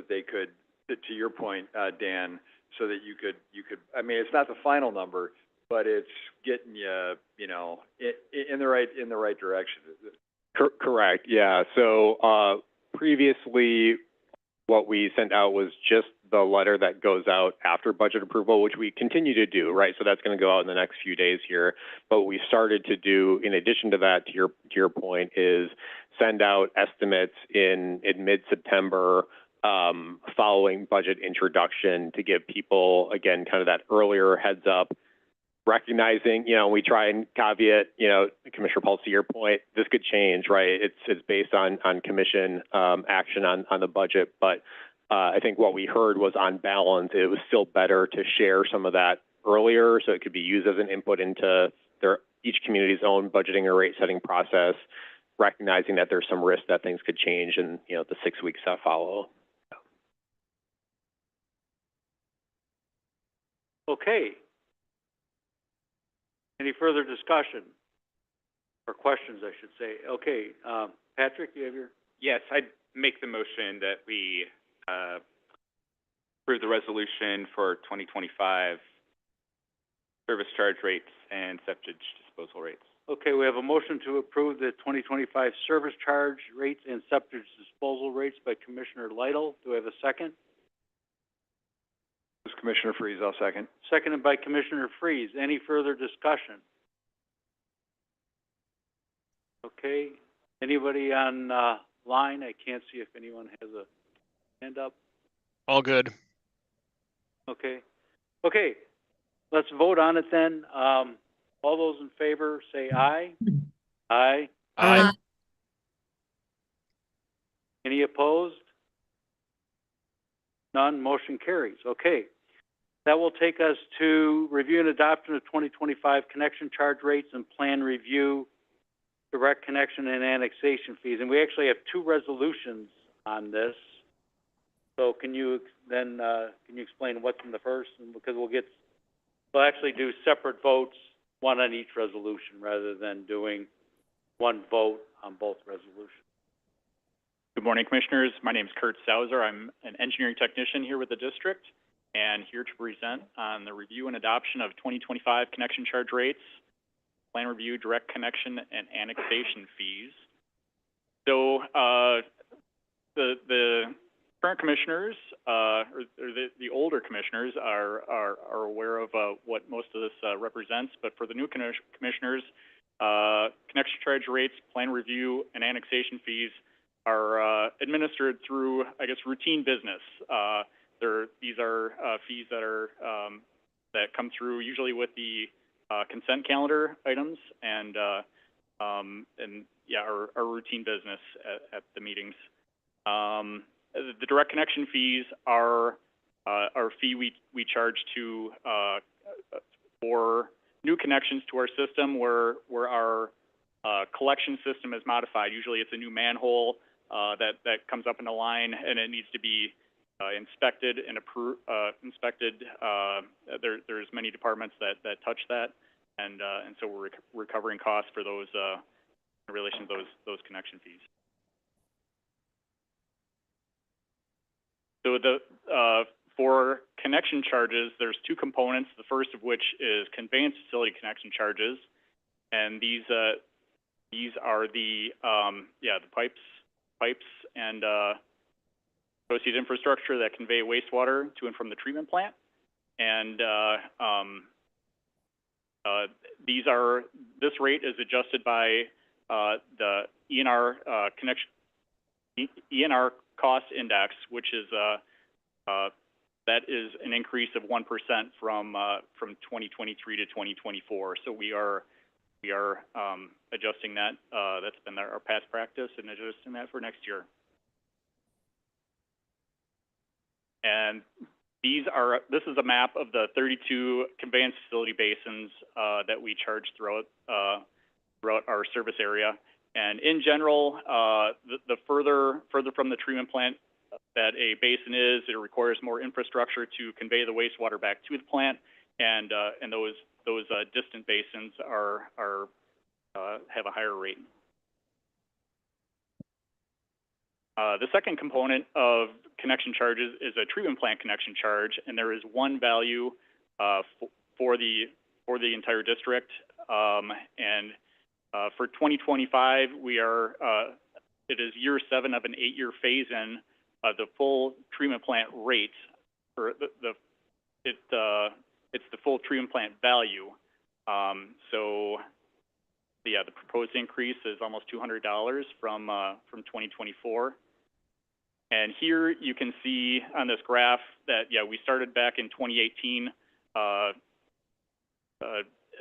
they could, to your point, Dan, so that you could, I mean, it's not the final number, but it's getting you, you know, in the right direction. Correct. Yeah. So previously, what we sent out was just the letter that goes out after budget approval, which we continue to do, right? So that's going to go out in the next few days here. But what we started to do, in addition to that, to your point, is send out estimates in mid-September following budget introduction to give people, again, kind of that earlier heads up, recognizing, you know, we try and caveat, you know, Commissioner Pulse, to your point, this could change, right? It's based on commission action on the budget, but I think what we heard was, on balance, it was still better to share some of that earlier, so it could be used as an input into each community's own budgeting or rate setting process, recognizing that there's some risk that things could change in, you know, the 6 weeks that follow. Okay. Any further discussion or questions, I should say? Okay, Patrick, you have your... Yes, I'd make the motion that we approve the resolution for 2025 service charge rates and septage disposal rates. Okay, we have a motion to approve the 2025 service charge rates and septage disposal rates by Commissioner Lytle. Do we have a second? This is Commissioner Freeze. I'll second. Seconded by Commissioner Freeze. Any further discussion? Okay. Anybody on line? I can't see if anyone has a hand up. All good. Okay. Okay. Let's vote on it then. All those in favor say aye. Aye. Aye. Any opposed? None. Motion carries. Okay. That will take us to review and adoption of 2025 connection charge rates and plan review, direct connection and annexation fees. And we actually have two resolutions on this. So can you then, can you explain what's in the first? And because we'll actually do separate votes, one on each resolution, rather than doing one vote on both resolutions. Good morning, Commissioners. My name is Kurt Sauser. I'm an engineering technician here with the district and here to present on the review and adoption of 2025 connection charge rates, plan review, direct connection, and annexation fees. So the current commissioners, or the older commissioners are aware of what most of this represents, but for the new commissioners, connection charge rates, plan review, and annexation fees are administered through, I guess, routine business. These are fees that are that come through usually with the consent calendar items and yeah, our routine business at the meetings. The direct connection fees are our fee we charge to for new connections to our system where our collection system is modified. Usually it's a new manhole that comes up in the line and it needs to be inspected and inspected. There's many departments that touch that, and so we're recovering costs for those in relation to those connection fees. So for connection charges, there's two components. The first of which is conveyance facility connection charges, and these are the pipes and associated infrastructure that convey wastewater to and from the treatment plant. And this rate is adjusted by the ENR ENR cost index, which is that is an increase of 1% from 2023 to 2024. So we are adjusting that. That's been our past practice, and adjusting that for next year. And this is a map of the 32 conveyance facility basins that we charge throughout our service area. And in general, the further from the treatment plant that a basin is, it requires more infrastructure to convey the wastewater back to the plant, and those distant basins have a higher rate. The second component of connection charges is a treatment plant connection charge, and there is one value for the entire district. And for 2025, it is year 7 of an 8-year phase-in of the full treatment plant rate. It's the full treatment plant value. So yeah, the proposed increase is almost $200 from 2024. And here you can see on this graph that, yeah, we started back in 2018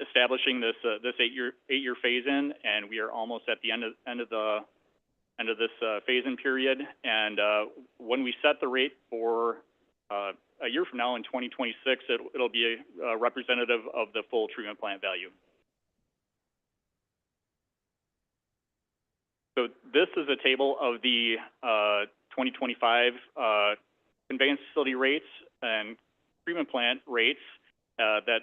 establishing this 8-year phase-in, and we are almost at the end of this phase-in period. And when we set the rate for a year from now in 2026, it'll be representative of the full treatment plant value. So this is a table of the 2025 conveyance facility rates and treatment plant rates that,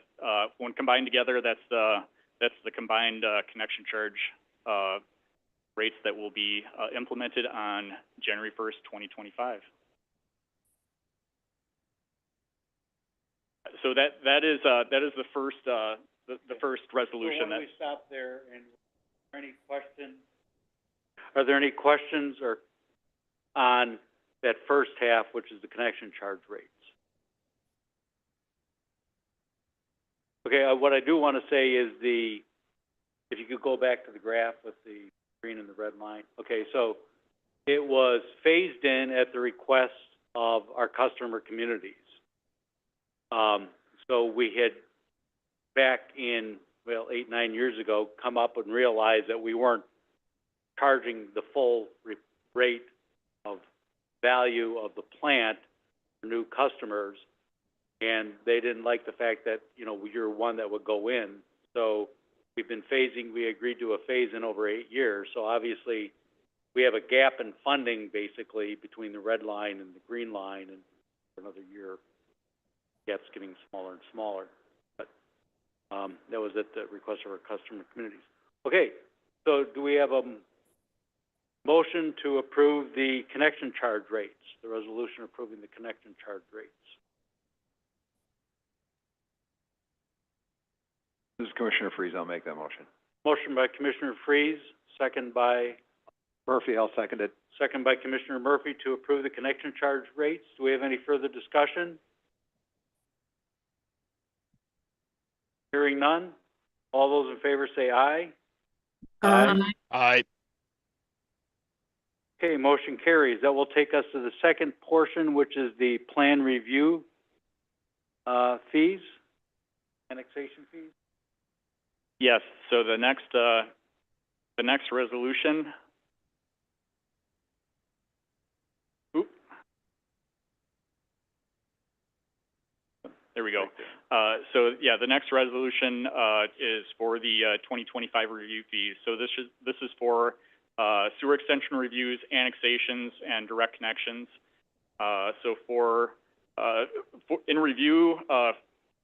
when combined together, that's the combined connection charge rates that will be implemented on January 1st, 2025. So that is the first resolution. So why don't we stop there? And are there any questions or on that first half, which is the connection charge rates? Okay, what I do want to say is if you could go back to the graph with the green and the red line. Okay, so it was phased in at the request of our customer communities. So we had, back in, 8-9 years ago, come up and realized that we weren't charging the full rate of value of the plant for new customers. And they didn't like the fact that, you know, you're one that would go in. So we've been phasing, we agreed to a phase in over 8 years. So obviously, we have a gap in funding basically between the red line and the green line, and for another year, the gap's getting smaller and smaller. But that was at the request of our customer communities. Okay, so do we have a motion to approve the connection charge rates, the resolution approving the connection charge rates? This is Commissioner Freeze. I'll make that motion. Motion by Commissioner Freeze, second by Murphy, I'll second it. second by Commissioner Murphy to approve the connection charge rates. Do we have any further discussion? Hearing none. All those in favor say aye. Aye. Okay, motion carries. That will take us to the second portion, which is the plan review fees, annexation fees. Yes, so the next resolution. There we go. So yeah, the next resolution is for the 2025 review fees. So this is for sewer extension reviews, annexations, and direct connections. So in review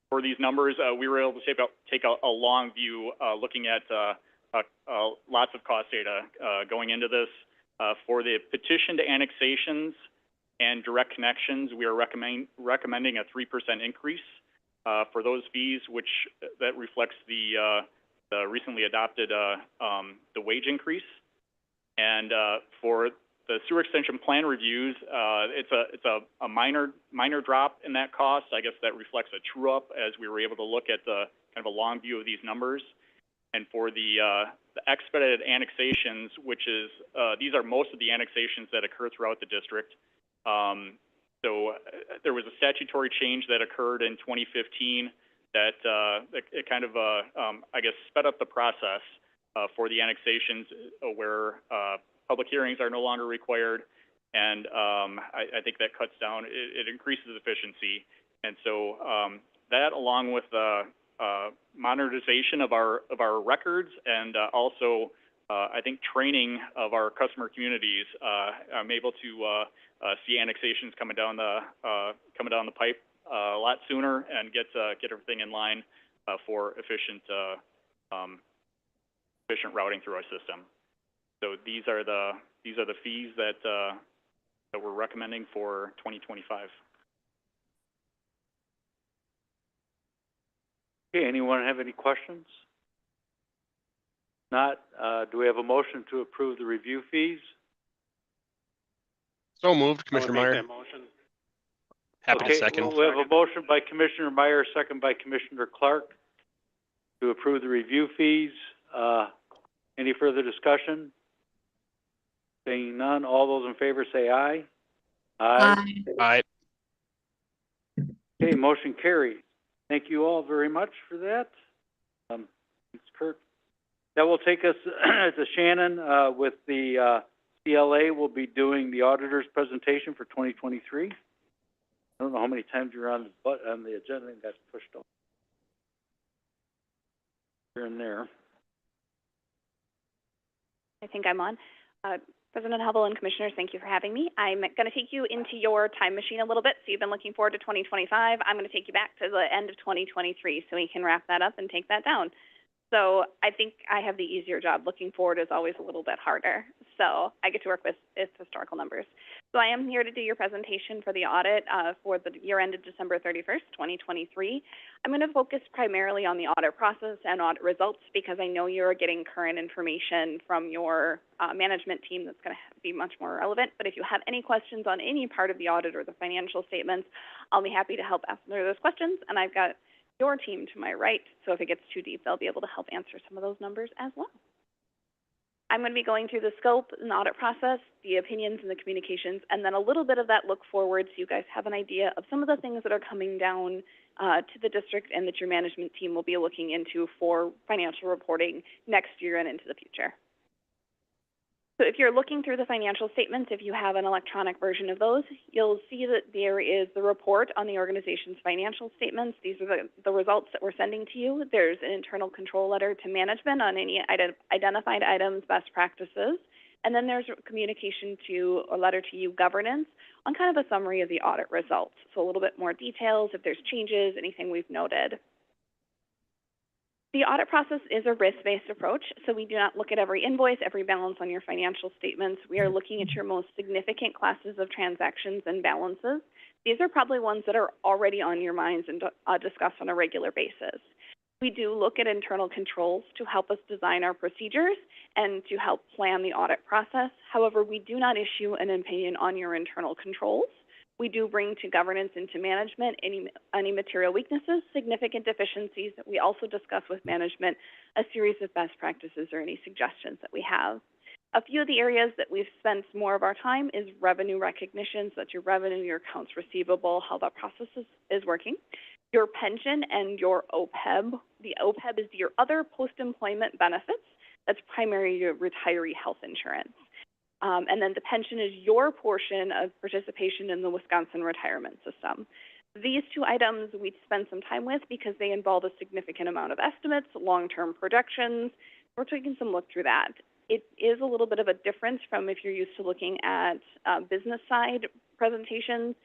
for these numbers, we were able to take a long view, looking at lots of cost data going into this. For the petition to annexations and direct connections, we are recommending a 3% increase for those fees, that reflects the recently adopted the wage increase. And for the sewer extension plan reviews, it's a minor drop in that cost. I guess that reflects a true up as we were able to look at the kind of a long view of these numbers. And for the expedited annexations, which is these are most of the annexations that occur throughout the district. So there was a statutory change that occurred in 2015 that it kind of I guess sped up the process for the annexations, where public hearings are no longer required, and I think that cuts down, it increases efficiency. And so that, along with modernization of our records, and also I think training of our customer communities, I'm able to see annexations coming down the pipe a lot sooner, and get everything in line for efficient routing through our system. So these are the fees that we're recommending for 2025. Okay, anyone have any questions? Not, do we have a motion to approve the review fees? So moved, Commissioner Meyer. That motion. Happy to second. Well, we have a motion by Commissioner Meyer, second by Commissioner Clark to approve the review fees. Any further discussion? Seeing none, all those in favor say aye. Aye. Aye. Okay, motion carries. Thank you all very much for that. Thanks, Kurt. That will take us to Shannon with the CLA. We'll be doing the auditor's presentation for 2023. I don't know how many times you're on the agenda and got pushed off here and there. I think I'm on. President Hubble and Commissioners, thank you for having me. I'm going to take you into your time machine a little bit. So you've been looking forward to 2025. I'm going to take you back to the end of 2023 so we can wrap that up and take that down. So I think I have the easier job. Looking forward is always a little bit harder. So I get to work with its historical numbers. So I am here to do your presentation for the audit for the year ended December 31st, 2023. I'm going to focus primarily on the audit process and audit results because I know you're getting current information from your management team that's going to be much more relevant. But if you have any questions on any part of the audit or the financial statements, I'll be happy to help answer those questions. And I've got your team to my right, so if it gets too deep, they'll be able to help answer some of those numbers as well. I'm going to be going through the scope and the audit process, the opinions and the communications, and then a little bit of that look forward so you guys have an idea of some of the things that are coming down to the district and that your management team will be looking into for financial reporting next year and into the future. So if you're looking through the financial statements, if you have an electronic version of those, you'll see that there is the report on the organization's financial statements. These are the results that we're sending to you. There's an internal control letter to management on any identified items, best practices. And then there's a communication to, a letter to you, governance, on kind of a summary of the audit results. So a little bit more details, if there's changes, anything we've noted. The audit process is a risk-based approach, so we do not look at every invoice, every balance on your financial statements. We are looking at your most significant classes of transactions and balances. These are probably ones that are already on your minds and discussed on a regular basis. We do look at internal controls to help us design our procedures and to help plan the audit process. However, we do not issue an opinion on your internal controls. We do bring to governance and to management any material weaknesses, significant deficiencies. We also discuss with management a series of best practices or any suggestions that we have. A few of the areas that we've spent more of our time is revenue recognition, so that's your revenue, your accounts receivable, how that process is working. Your pension and your OPEB. The OPEB is your other post-employment benefits. That's primarily your retiree health insurance. And then the pension is your portion of participation in the Wisconsin retirement system. These two items we spend some time with because they involve a significant amount of estimates, long-term projections. We're taking some look through that. It is a little bit of a difference from if you're used to looking at business side presentations.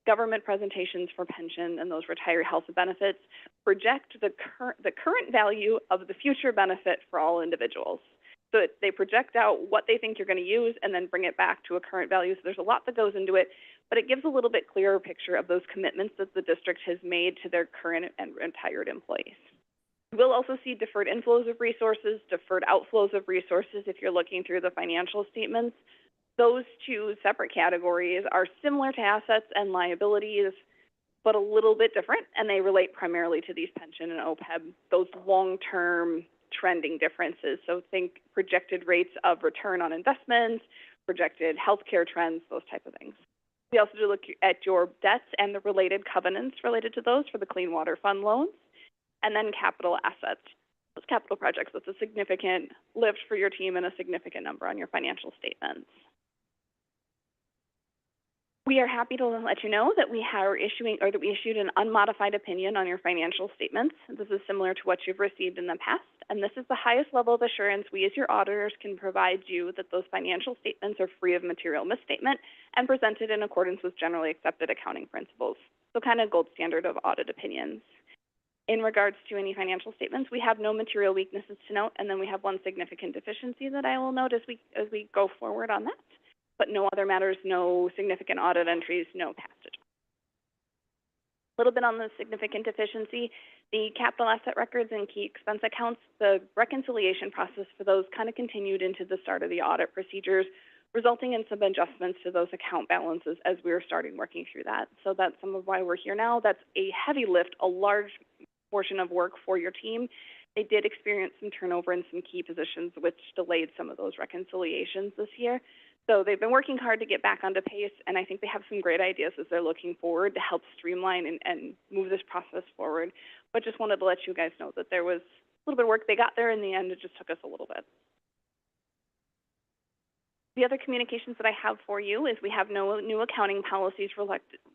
Government presentations for pension and those retiree health benefits project the current value of the future benefit for all individuals. So they project out what they think you're going to use and then bring it back to a current value. So there's a lot that goes into it, but it gives a little bit clearer picture of those commitments that the district has made to their current and retired employees. We'll also see deferred inflows of resources, deferred outflows of resources if you're looking through the financial statements. Those two separate categories are similar to assets and liabilities, but a little bit different, and they relate primarily to these pension and OPEB, those long-term trending differences. So think projected rates of return on investments, projected healthcare trends, those type of things. We also do look at your debts and the related covenants related to those for the Clean Water Fund loans, and then capital assets. Those capital projects, that's a significant lift for your team and a significant number on your financial statements. We are happy to let you know that we issued an unmodified opinion on your financial statements. This is similar to what you've received in the past, and this is the highest level of assurance we as your auditors can provide you that those financial statements are free of material misstatement and presented in accordance with generally accepted accounting principles. So kind of gold standard of audit opinions. In regards to any financial statements, we have no material weaknesses to note, and then we have one significant deficiency that I will note as we go forward on that. But no other matters, no significant audit entries, no passage. A little bit on the significant deficiency, the capital asset records and key expense accounts, the reconciliation process for those kind of continued into the start of the audit procedures, resulting in some adjustments to those account balances as we were starting working through that. So that's some of why we're here now. That's a heavy lift, a large portion of work for your team. They did experience some turnover in some key positions, which delayed some of those reconciliations this year. So they've been working hard to get back onto pace, and I think they have some great ideas as they're looking forward to help streamline and move this process forward. But just wanted to let you guys know that there was a little bit of work. They got there in the end. It just took us a little bit. The other communications that I have for you is we have no new accounting policies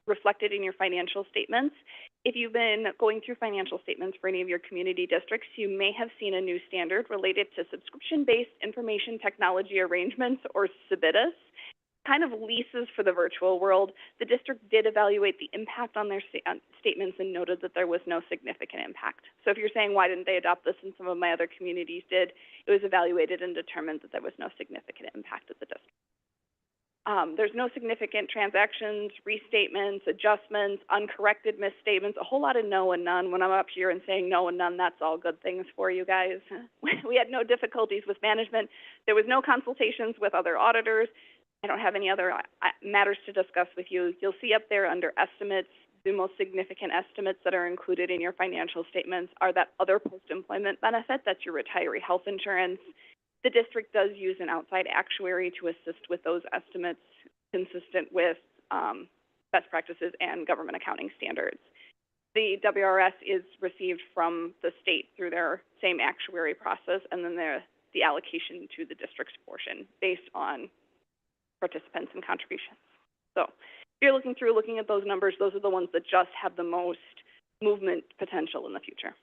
reflected in your financial statements. If you've been going through financial statements for any of your community districts, you may have seen a new standard related to subscription-based information technology arrangements, or SBITIS, kind of leases for the virtual world. The district did evaluate the impact on their statements and noted that there was no significant impact. So if you're saying, why didn't they adopt this and some of my other communities did, it was evaluated and determined that there was no significant impact at the district. There's no significant transactions, restatements, adjustments, uncorrected misstatements, a whole lot of no and none. When I'm up here and saying no and none, that's all good things for you guys. We had no difficulties with management. There was no consultations with other auditors. I don't have any other matters to discuss with you. You'll see up there under estimates, the most significant estimates that are included in your financial statements are that other post-employment benefit, that's your retiree health insurance. The district does use an outside actuary to assist with those estimates consistent with best practices and government accounting standards. The WRS is received from the state through their same actuary process, and then the allocation to the district's portion based on participants and contributions. So if you're looking at those numbers, those are the ones that just have the most movement potential in the future.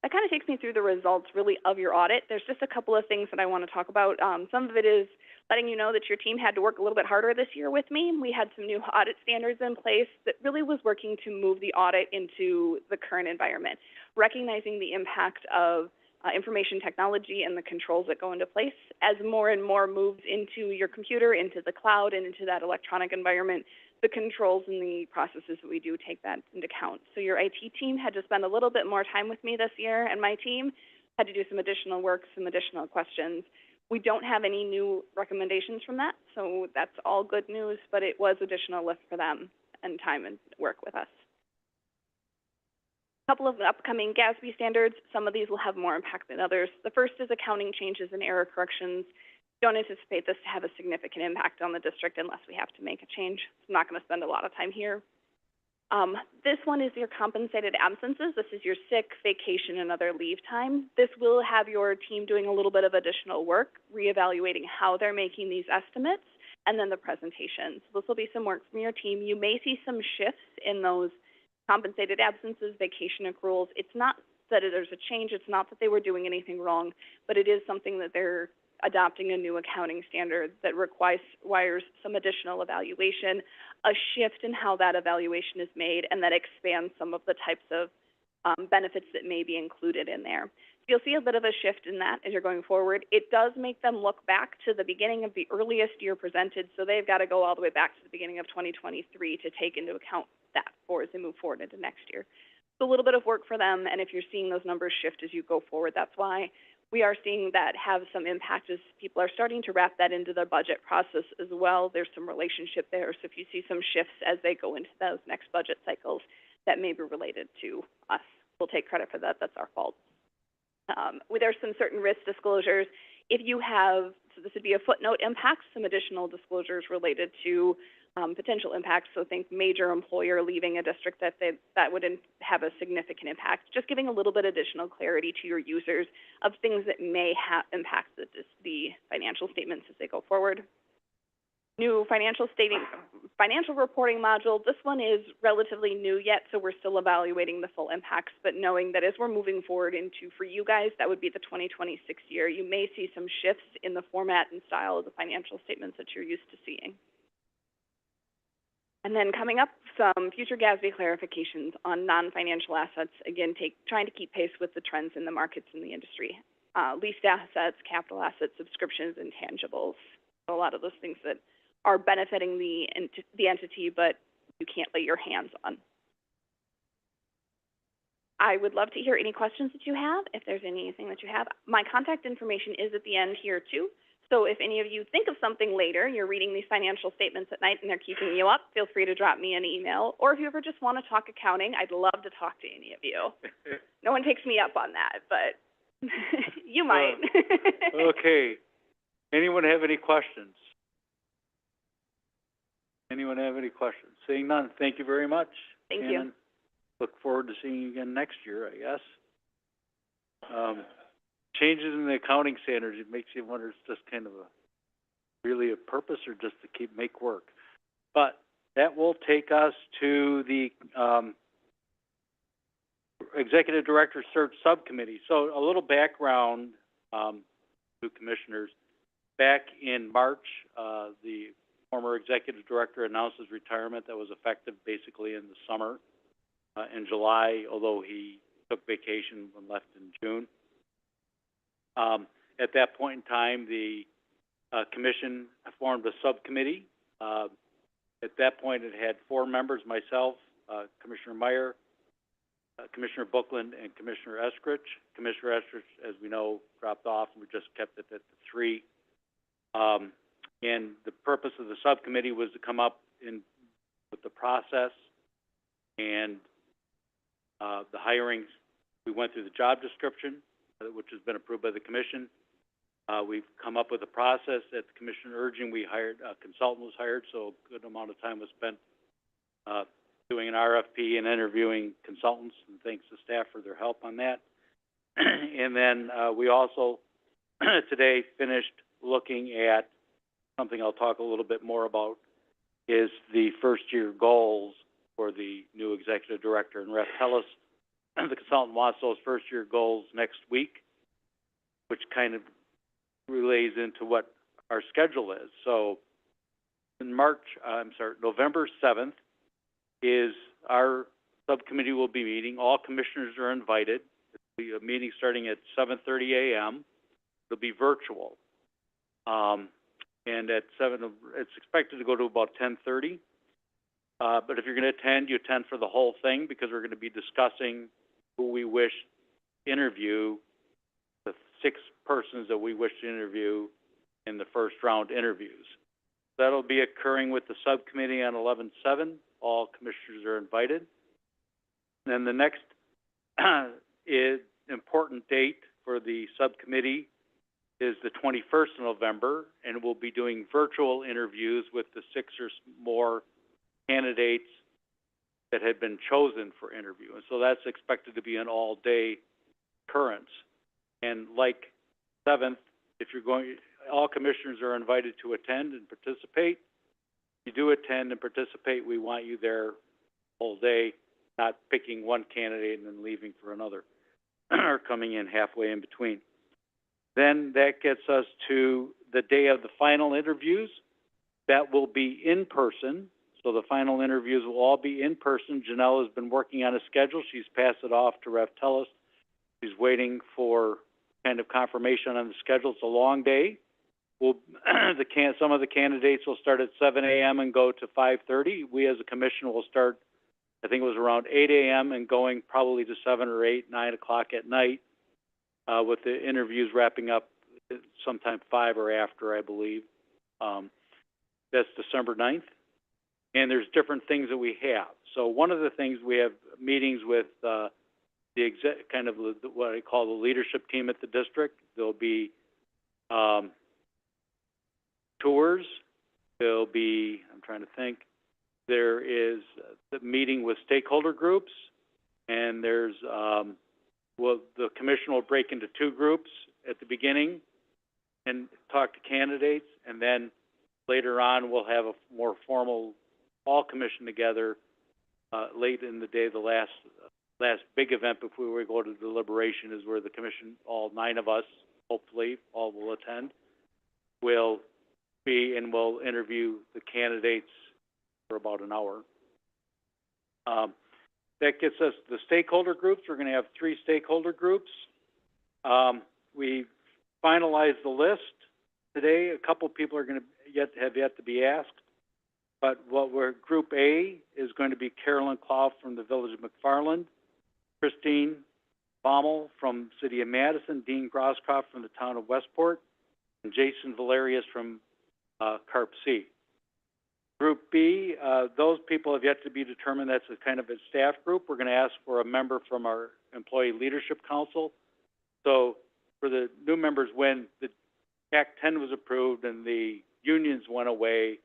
That kind of takes me through the results really of your audit. There's just a couple of things that I want to talk about. Some of it is letting you know that your team had to work a little bit harder this year with me. We had some new audit standards in place that really was working to move the audit into the current environment, recognizing the impact of information technology and the controls that go into place. As more and more moves into your computer, into the cloud, and into that electronic environment, the controls and the processes that we do take that into account. So your IT team had to spend a little bit more time with me this year, and my team had to do some additional work, some additional questions. We don't have any new recommendations from that, so that's all good news, but it was additional lift for them and time and work with us. A couple of upcoming GASB standards. Some of these will have more impact than others. The first is accounting changes and error corrections. Don't anticipate this to have a significant impact on the district unless we have to make a change. I'm not going to spend a lot of time here. This one is your compensated absences. This is your sick, vacation, and other leave time. This will have your team doing a little bit of additional work, reevaluating how they're making these estimates, and then the presentations. This will be some work from your team. You may see some shifts in those compensated absences, vacation accruals. It's not that there's a change. It's not that they were doing anything wrong, but it is something that they're adopting a new accounting standard that requires some additional evaluation, a shift in how that evaluation is made, and that expands some of the types of benefits that may be included in there. So you'll see a bit of a shift in that as you're going forward. It does make them look back to the beginning of the earliest year presented, so they've got to go all the way back to the beginning of 2023 to take into account that for as they move forward into next year. It's a little bit of work for them, and if you're seeing those numbers shift as you go forward, that's why. We are seeing that have some impact as people are starting to wrap that into their budget process as well. There's some relationship there. So if you see some shifts as they go into those next budget cycles, that may be related to us. We'll take credit for that. That's our fault. There's some certain risk disclosures. If you have, so this would be a footnote impact, some additional disclosures related to potential impacts. So think major employer leaving a district that would have a significant impact. Just giving a little bit additional clarity to your users of things that may impact the financial statements as they go forward. New financial reporting module. This one is relatively new yet, so we're still evaluating the full impacts, but knowing that as we're moving forward into, for you guys, that would be the 2026 year, you may see some shifts in the format and style of the financial statements that you're used to seeing. And then coming up, some future GASB clarifications on non-financial assets. Again, trying to keep pace with the trends in the markets and the industry. Leased assets, capital assets, subscriptions, and intangibles. So a lot of those things that are benefiting the entity, but you can't lay your hands on. I would love to hear any questions that you have, if there's anything that you have. My contact information is at the end here too. So if any of you think of something later, you're reading these financial statements at night and they're keeping you up, feel free to drop me an email. Or if you ever just want to talk accounting, I'd love to talk to any of you. No one takes me up on that, but you might. Okay. Anyone have any questions? Anyone have any questions? Seeing none, thank you very much. Thank you. Look forward to seeing you again next year, I guess. Changes in the accounting standards, it makes you wonder, it's just kind of really a purpose or just to make work. But that will take us to the Executive Director Search Subcommittee. So a little background to commissioners. Back in March, the former Executive Director announced his retirement. That was effective basically in the summer. In July, although he took vacation and left in June. At that point in time, the commission formed a subcommittee. At that point, it had 4 members, myself, Commissioner Meyer, Commissioner Bookland, and Commissioner Eskridge. Commissioner Eskridge, as we know, dropped off, and we just kept it at the 3. And the purpose of the subcommittee was to come up with the process and the hirings. We went through the job description, which has been approved by the commission. We've come up with a process at the commission urging. We hired, a consultant was hired, so a good amount of time was spent doing an RFP and interviewing consultants, and thanks to staff for their help on that. And then, we also today finished looking at something I'll talk a little bit more about, is the first year goals for the new executive director. And Ref Tellis, the consultant, wants those first year goals next week, which kind of relays into what our schedule is. So in November 7th is our subcommittee will be meeting. All commissioners are invited. It'll be a meeting starting at 7:30 a.m. It'll be virtual. And at 7, it's expected to go to about 10:30. But if you're going to attend, you attend for the whole thing, because we're going to be discussing who we wish to interview, the 6 persons that we wish to interview in the first round interviews. That'll be occurring with the subcommittee on 11/7. All commissioners are invited. And then the next important date for the subcommittee is the 21st of November, and we'll be doing virtual interviews with the 6 or more candidates that had been chosen for interview. And so that's expected to be an all-day occurrence. And like 7th, if you're going, all commissioners are invited to attend and participate. If you do attend and participate, we want you there all day, not picking one candidate and then leaving for another, or coming in halfway in between. Then that gets us to the day of the final interviews. That will be in person. So the final interviews will all be in person. Janelle has been working on a schedule. She's passed it off to Ref Tellis. She's waiting for kind of confirmation on the schedule. It's a long day. Some of the candidates will start at 7 a.m. and go to 5:30. We as a commission will start, I think it was around 8 a.m. and going probably to 7 or 8, 9 o'clock at night, with the interviews wrapping up sometime 5 or after, I believe. That's December 9th. And there's different things that we have. So one of the things, we have meetings with the what I call the leadership team at the district. There'll be tours. There'll be, I'm trying to think, there is the meeting with stakeholder groups, and there's, the commission will break into 2 groups at the beginning and talk to candidates, and then later on we'll have a more formal all commission together late in the day. The last big event before we go to deliberation is where the commission, all 9 of us, hopefully all will attend, will be, and we'll interview the candidates for about an hour. That gets us the stakeholder groups. We're going to have 3 stakeholder groups. We finalized the list today. A couple people are going to have yet to be asked. But Group A is going to be Carolyn Clough from the Village of McFarland, Christine Baumel from City of Madison, Dean Grosskopf from the Town of Westport, and Jason Valerius from Carp C. Group B, those people have yet to be determined. That's a kind of a staff group. We're going to ask for a member from our Employee Leadership Council. So for the new members, when the Act 10 was approved and the unions went away,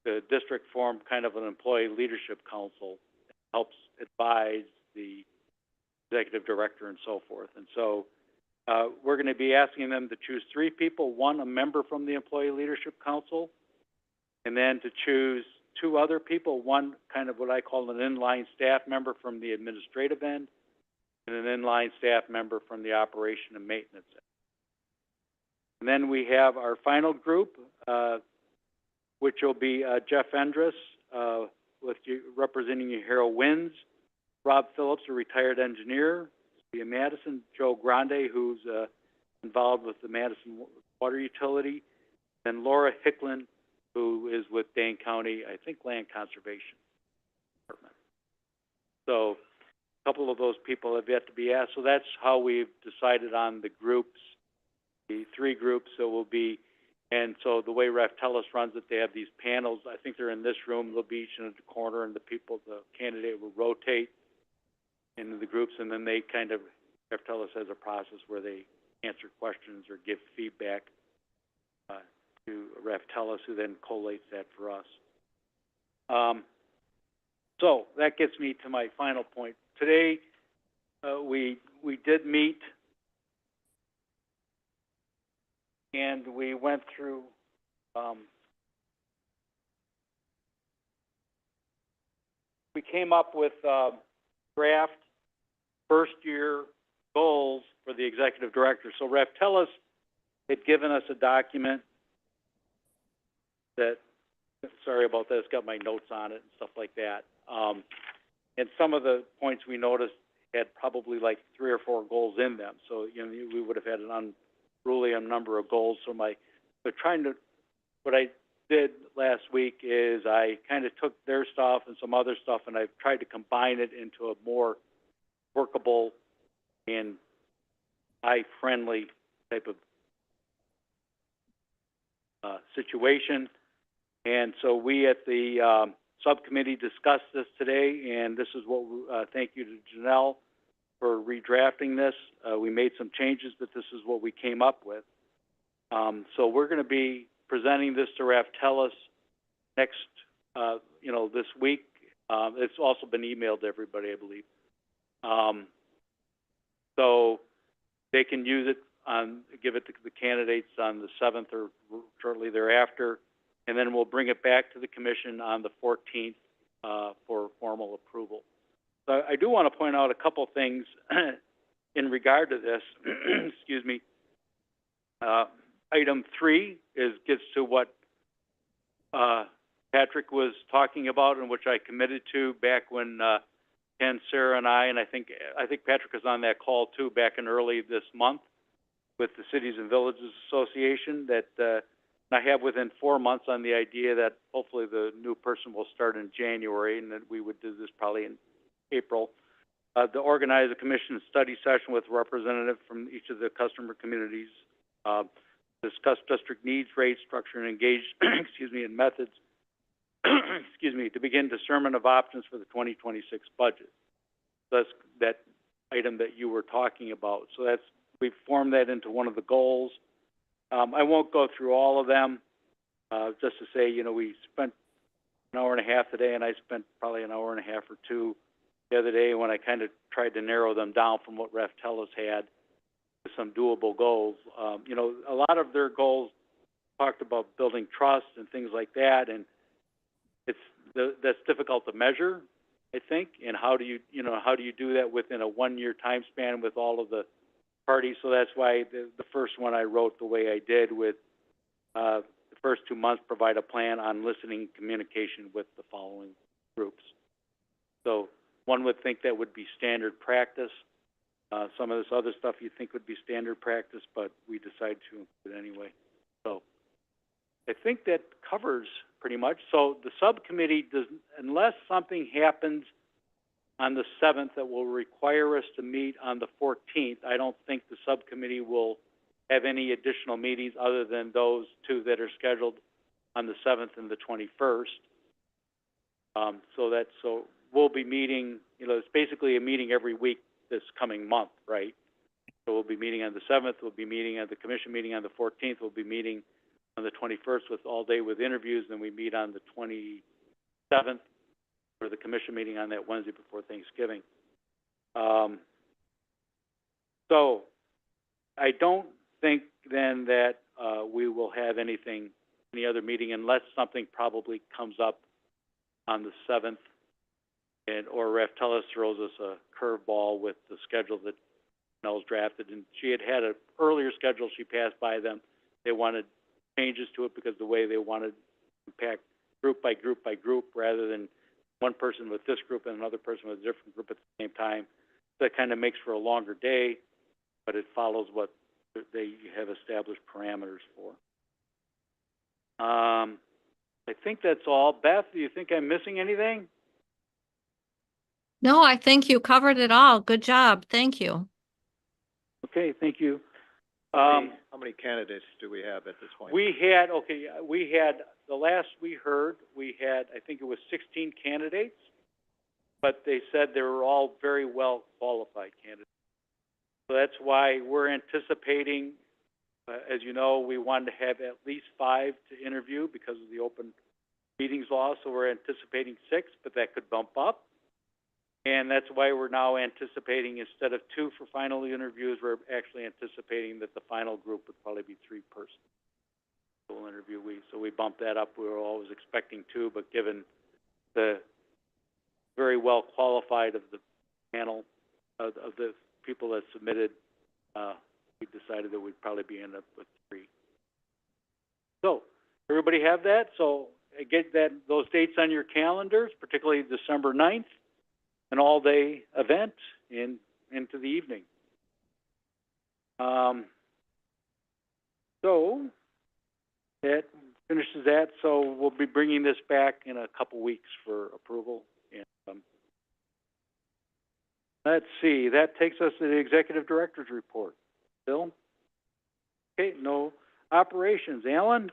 the district formed kind of an Employee Leadership Council that helps advise the executive director and so forth. And so we're going to be asking them to choose 3 people, 1 a member from the Employee Leadership Council, and then to choose 2 other people, 1 kind of what I call an inline staff member from the administrative end, and an inline staff member from the operation and maintenance end. And then we have our final group, which will be Jeff Endress, representing Hero Winds, Rob Phillips, a retired engineer, City of Madison, Joe Grande, who's involved with the Madison Water Utility, and Laura Hicklin, who is with Dane County, I think, Land Conservation Department. So a couple of those people have yet to be asked. So that's how we've decided on the groups, the 3 groups. So we'll be, and so the way Ref Tellis runs it, they have these panels. I think they're in this room. They'll be each in a corner, and the candidate will rotate into the groups, and then they kind of, Ref Tellis has a process where they answer questions or give feedback to Ref Tellis, who then collates that for us. So that gets me to my final point. Today, we did meet and we went through, we came up with, draft first-year goals for the executive director. So Raftellus had given us a document that, sorry about that, it's got my notes on it and stuff like that. And some of the points we noticed had probably like 3 or 4 goals in them. So, you know, we would have had an unruly number of goals. So what I did last week is I kind of took their stuff and some other stuff, and I've tried to combine it into a more workable and eye-friendly type of situation. And so we at the subcommittee discussed this today, and this is what, thank you to Janelle for redrafting this. We made some changes, but this is what we came up with. So we're going to be presenting this to Raftellus next, this week. It's also been emailed to everybody, I believe. So they can use it give it to the candidates on the 7th or shortly thereafter, and then we'll bring it back to the commission on the 14th for formal approval. So I do want to point out a couple things in regard to this. Excuse me. Item 3 gets to what Patrick was talking about, and which I committed to back when Ken, Sarah, and I think Patrick was on that call too back in early this month with the Cities and Villages Association, that I have within 4 months on the idea that hopefully the new person will start in January, and that we would do this probably in April. To organize a commission study session with representatives from each of the customer communities, discuss district needs, rates, structure, and engage, in methods, to begin discernment of options for the 2026 budget. That's that item that you were talking about. So we've formed that into one of the goals. I won't go through all of them, just to say, we spent an hour and a half today, and I spent probably an hour and a half or 2 the other day when I kind of tried to narrow them down from what Raftellus had to some doable goals. A lot of their goals talked about building trust and things like that, and that's difficult to measure, I think. And how do you do that within a 1-year time span with all of the parties? So that's why the first one I wrote the way I did, with the first 2 months provide a plan on listening communication with the following groups. So one would think that would be standard practice. Some of this other stuff you think would be standard practice, but we decide to include it anyway. So I think that covers pretty much. So the subcommittee does, unless something happens on the 7th that will require us to meet on the 14th, I don't think the subcommittee will have any additional meetings other than those 2 that are scheduled on the 7th and the 21st. So we'll be meeting, it's basically a meeting every week this coming month, right? So we'll be meeting on the 7th, we'll be meeting at the commission meeting on the 14th, we'll be meeting on the 21st with all day with interviews, then we meet on the 27th for the commission meeting on that Wednesday before Thanksgiving. So I don't think then that we will have any other meeting, unless something probably comes up on the 7th, or Raftellus throws us a curveball with the schedule that Nell's drafted. And she had an earlier schedule. She passed by them. They wanted changes to it because the way they wanted to pack group by group by group, rather than one person with this group and another person with a different group at the same time. That kind of makes for a longer day, but it follows what they have established parameters for. I think that's all. Beth, do you think I'm missing anything? No, I think you covered it all. Good job. Thank you. Okay, thank you. How many candidates do we have at this point? We had, the last we heard, I think it was 16 candidates, but they said they were all very well qualified candidates. So that's why we're anticipating, as you know, we wanted to have at least 5 to interview because of the open meetings law. So we're anticipating 6, but that could bump up. And that's why we're now anticipating, instead of 2 for final interviews, we're actually anticipating that the final group would probably be 3 persons. Full interview week, so we bumped that up. We were always expecting 2, but given the very well qualified of the panel, of the people that submitted, we decided that we'd probably be end up with 3. So, everybody have that? So, get those dates on your calendars, particularly December 9th, an all-day event into the evening. So, that finishes that. So, we'll be bringing this back in a couple weeks for approval. And let's see, that takes us to the Executive Director's report. Bill? Okay, no operations. Alan?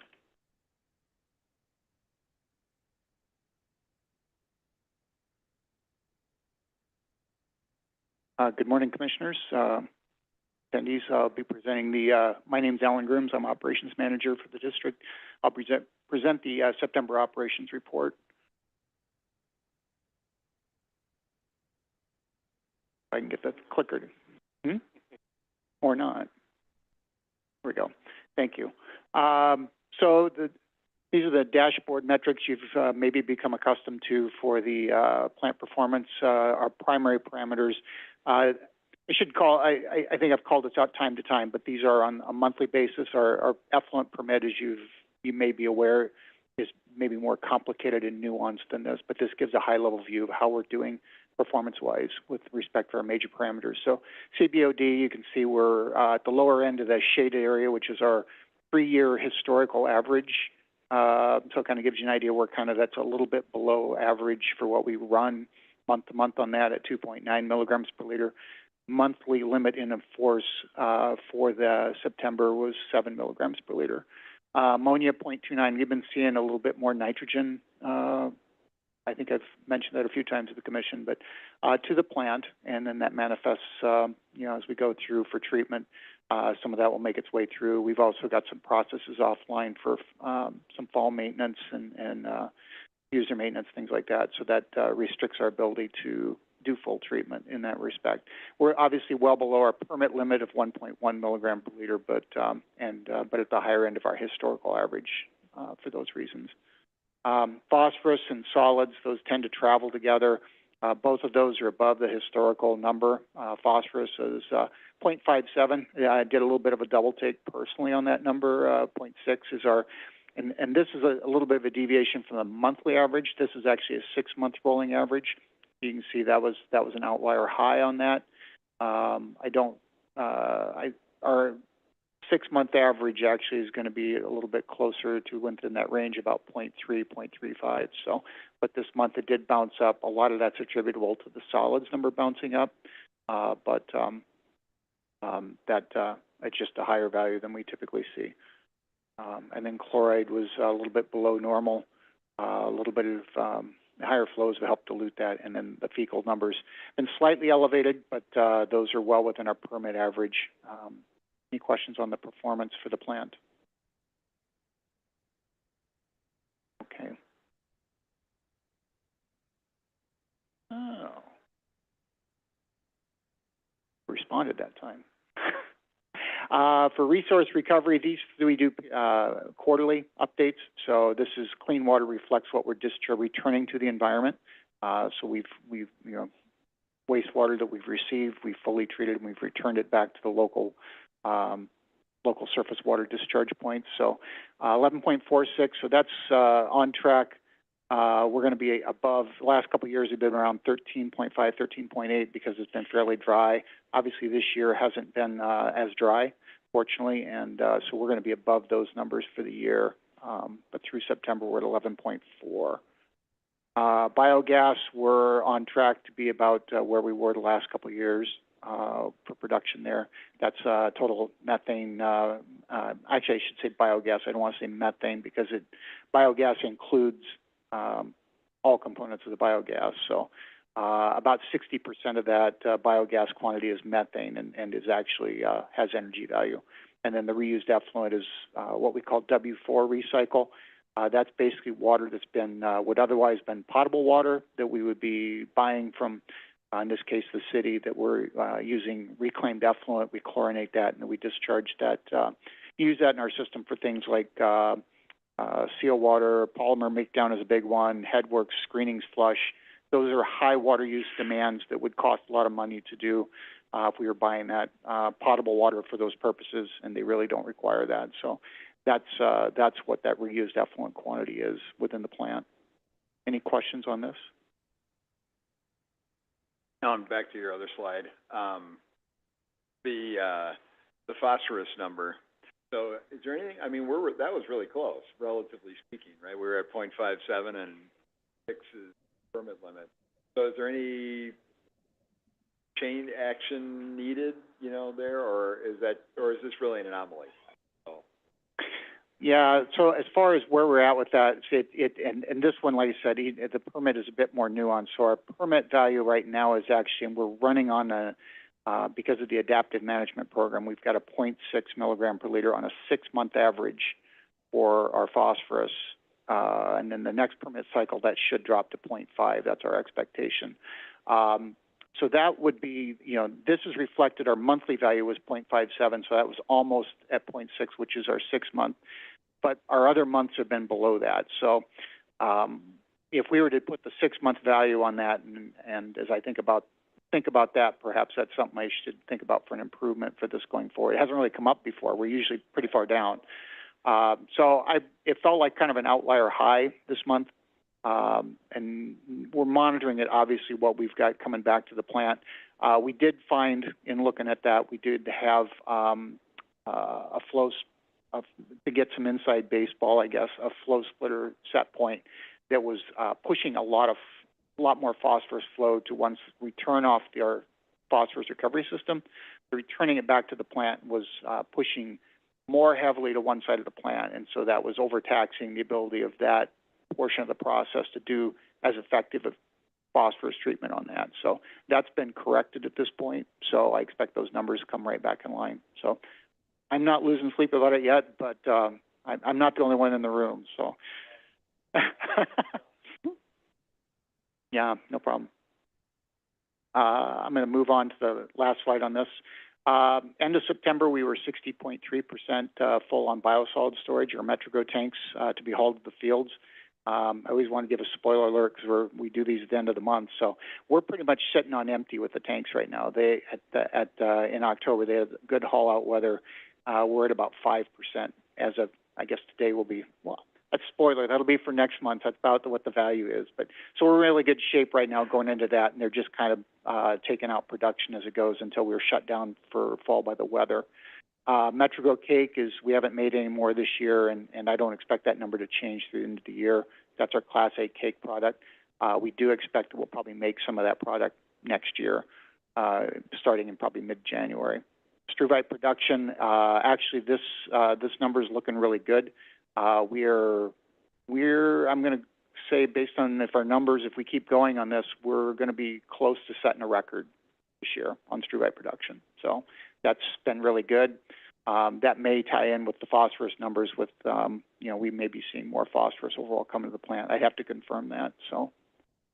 Good morning, Commissioners. Attendees, I'll be presenting my name's Alan Grims. I'm Operations Manager for the district. I'll present the September operations report. If I can get that clicker. Or not. Here we go. Thank you. These are the dashboard metrics you've maybe become accustomed to for the plant performance. Our primary parameters. I think I've called this out time to time, but these are on a monthly basis. Our effluent permit, as you may be aware, is maybe more complicated and nuanced than this, but this gives a high-level view of how we're doing performance-wise with respect to our major parameters. So CBOD, you can see we're at the lower end of the shaded area, which is our 3-year historical average. So it kind of gives you an idea where that's a little bit below average for what we run month to month on that at 2.9 milligrams per liter. Monthly limit in force for the September was 7 milligrams per liter. Ammonia 0.29, we've been seeing a little bit more nitrogen. I think I've mentioned that a few times to the Commission, but to the plant, and then that manifests, as we go through for treatment. Some of that will make its way through. We've also got some processes offline for some fall maintenance and user maintenance, things like that. So that restricts our ability to do full treatment in that respect. We're obviously well below our permit limit of 1.1 milligram per liter, but at the higher end of our historical average for those reasons. Phosphorus and solids, those tend to travel together. Both of those are above the historical number. Phosphorus is 0.57. I did a little bit of a double take personally on that number. 0.6 is our, and this is a little bit of a deviation from the monthly average. This is actually a 6-month rolling average. You can see that was an outlier high on that. Our 6-month average actually is going to be a little bit closer to within that range, about 0.3, 0.35. So, but this month it did bounce up. A lot of that's attributable to the solids number bouncing up, but it's just a higher value than we typically see. And then chloride was a little bit below normal. A little bit of higher flows will help dilute that, and then the fecal numbers been slightly elevated, but those are well within our permit average. Any questions on the performance for the plant? Okay. Oh. Responded that time. For resource recovery, these we do quarterly updates. So this is clean water reflects what we're returning to the environment. So we've wastewater that we've received, we've fully treated, and we've returned it back to the local surface water discharge points. So 11.46. So that's on track. We're going to be above. The last couple of years have been around 13.5, 13.8 because it's been fairly dry. Obviously, this year hasn't been as dry, fortunately, and so we're going to be above those numbers for the year. But through September, we're at 11.4. Biogas, we're on track to be about where we were the last couple of years for production there. That's total methane. Actually, I should say biogas. I don't want to say methane because biogas includes all components of the biogas. So about 60% of that biogas quantity is methane and is actually has energy value. And then the reused effluent is what we call W4 recycle. That's basically water that's been would otherwise been potable water that we would be buying from in this case, the city, that we're using reclaimed effluent. We chlorinate that, and we discharge that. Use that in our system for things like seal water, polymer makedown is a big one, headworks, screenings, flush. Those are high water use demands that would cost a lot of money to do if we were buying that potable water for those purposes, and they really don't require that. So that's what that reused effluent quantity is within the plant. Any questions on this? Now, back to your other slide, the phosphorus number. So is there anything, I mean, that was really close, relatively speaking, right? We were at 0.57 and 6 is permit limit. So is there any chain action needed, you know, there, or is this really an anomaly? Yeah, so as far as where we're at with that, and this one, like I said, the permit is a bit more nuanced. So our permit value right now is actually, and we're running on because of the adaptive management program, we've got a 0.6 milligram per liter on a 6-month average for our phosphorus. And then the next permit cycle, that should drop to 0.5. That's our expectation. So that would be, you know, this is reflected, our monthly value was 0.57, so that was almost at 0.6, which is our 6-month. But our other months have been below that. So if we were to put the 6-month value on that, and as I think about that, perhaps that's something I should think about for an improvement for this going forward. It hasn't really come up before. We're usually pretty far down. So it felt like kind of an outlier high this month. And we're monitoring it, obviously, what we've got coming back to the plant. We did find, in looking at that, we did have a flow, to get some inside baseball, I guess, a flow splitter set point that was pushing a lot more phosphorus flow to once we turn off our phosphorus recovery system. Returning it back to the plant was pushing more heavily to one side of the plant, and so that was overtaxing the ability of that portion of the process to do as effective a phosphorus treatment on that. So that's been corrected at this point, so I expect those numbers to come right back in line. So I'm not losing sleep about it yet, but I'm not the only one in the room, so. Yeah, no problem. I'm going to move on to the last slide on this. End of September, we were 60.3% full on biosolids storage, or MetroGo tanks, to be hauled to the fields. I always want to give a spoiler alert because we do these at the end of the month. So we're pretty much sitting on empty with the tanks right now. In October, they had good haul out weather. We're at about 5% as of, I guess today will be, well, that's spoiler. That'll be for next month. That's about what the value is. But so we're in really good shape right now going into that, and they're just kind of taking out production as it goes until we were shut down for fall by the weather. MetroGo cake we haven't made any more this year, and I don't expect that number to change through the end of the year. That's our Class A cake product. We do expect that we'll probably make some of that product next year, starting in probably mid-January. Struvite production, actually this number is looking really good. I'm going to say, based on if our numbers, if we keep going on this, we're going to be close to setting a record this year on struvite production. So that's been really good. That may tie in with the phosphorus numbers with, we may be seeing more phosphorus overall coming to the plant. I'd have to confirm that. So,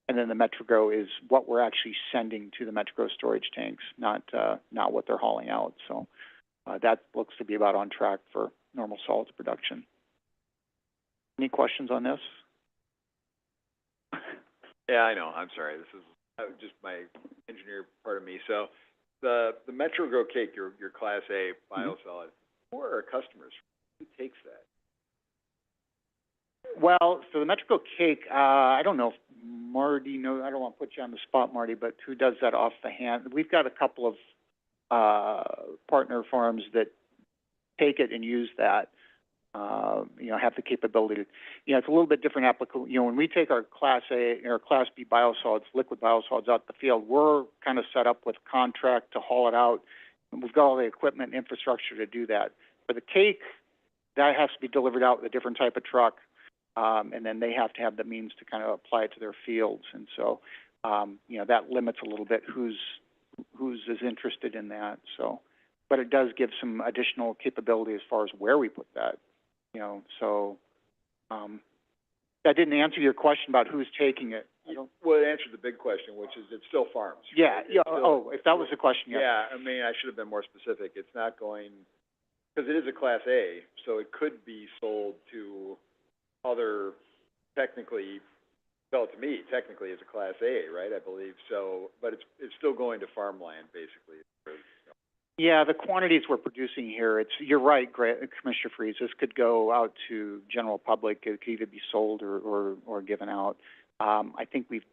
and then the MetroGo is what we're actually sending to the MetroGo storage tanks, not what they're hauling out. So that looks to be about on track for normal solids production. Any questions on this? Yeah, I know. I'm sorry. This is just my engineer part of me. So the MetroGo cake, your Class A biosolid, who are our customers? Who takes that? Well, so the MetroGo cake, I don't know if Marty knows. I don't want to put you on the spot, Marty, but who does that off the hand? We've got a couple of partner farms that take it and use that. Have the capability to, it's a little bit different applicable. When we take our Class A or Class B biosolids, liquid biosolids out the field, we're kind of set up with contract to haul it out. And we've got all the equipment and infrastructure to do that. For the cake, that has to be delivered out with a different type of truck, and then they have to have the means to kind of apply it to their fields. And so, that limits a little bit who's is interested in that. So, but it does give some additional capability as far as where we put that. So that didn't answer your question about who's taking it. Well, it answered the big question, which is it's still farms. Yeah, right? yeah, It's still- if that was the question, yeah. Yeah, I mean, I should have been more specific. It's not going, because it is a Class A, so it could be sold to other, technically, well, to me, technically it's a Class A, right, I believe, so, but it's still going to farmland, basically. Yeah, the quantities we're producing here, you're right, Commissioner Freeze, this could go out to general public. It could either be sold or given out. I think we've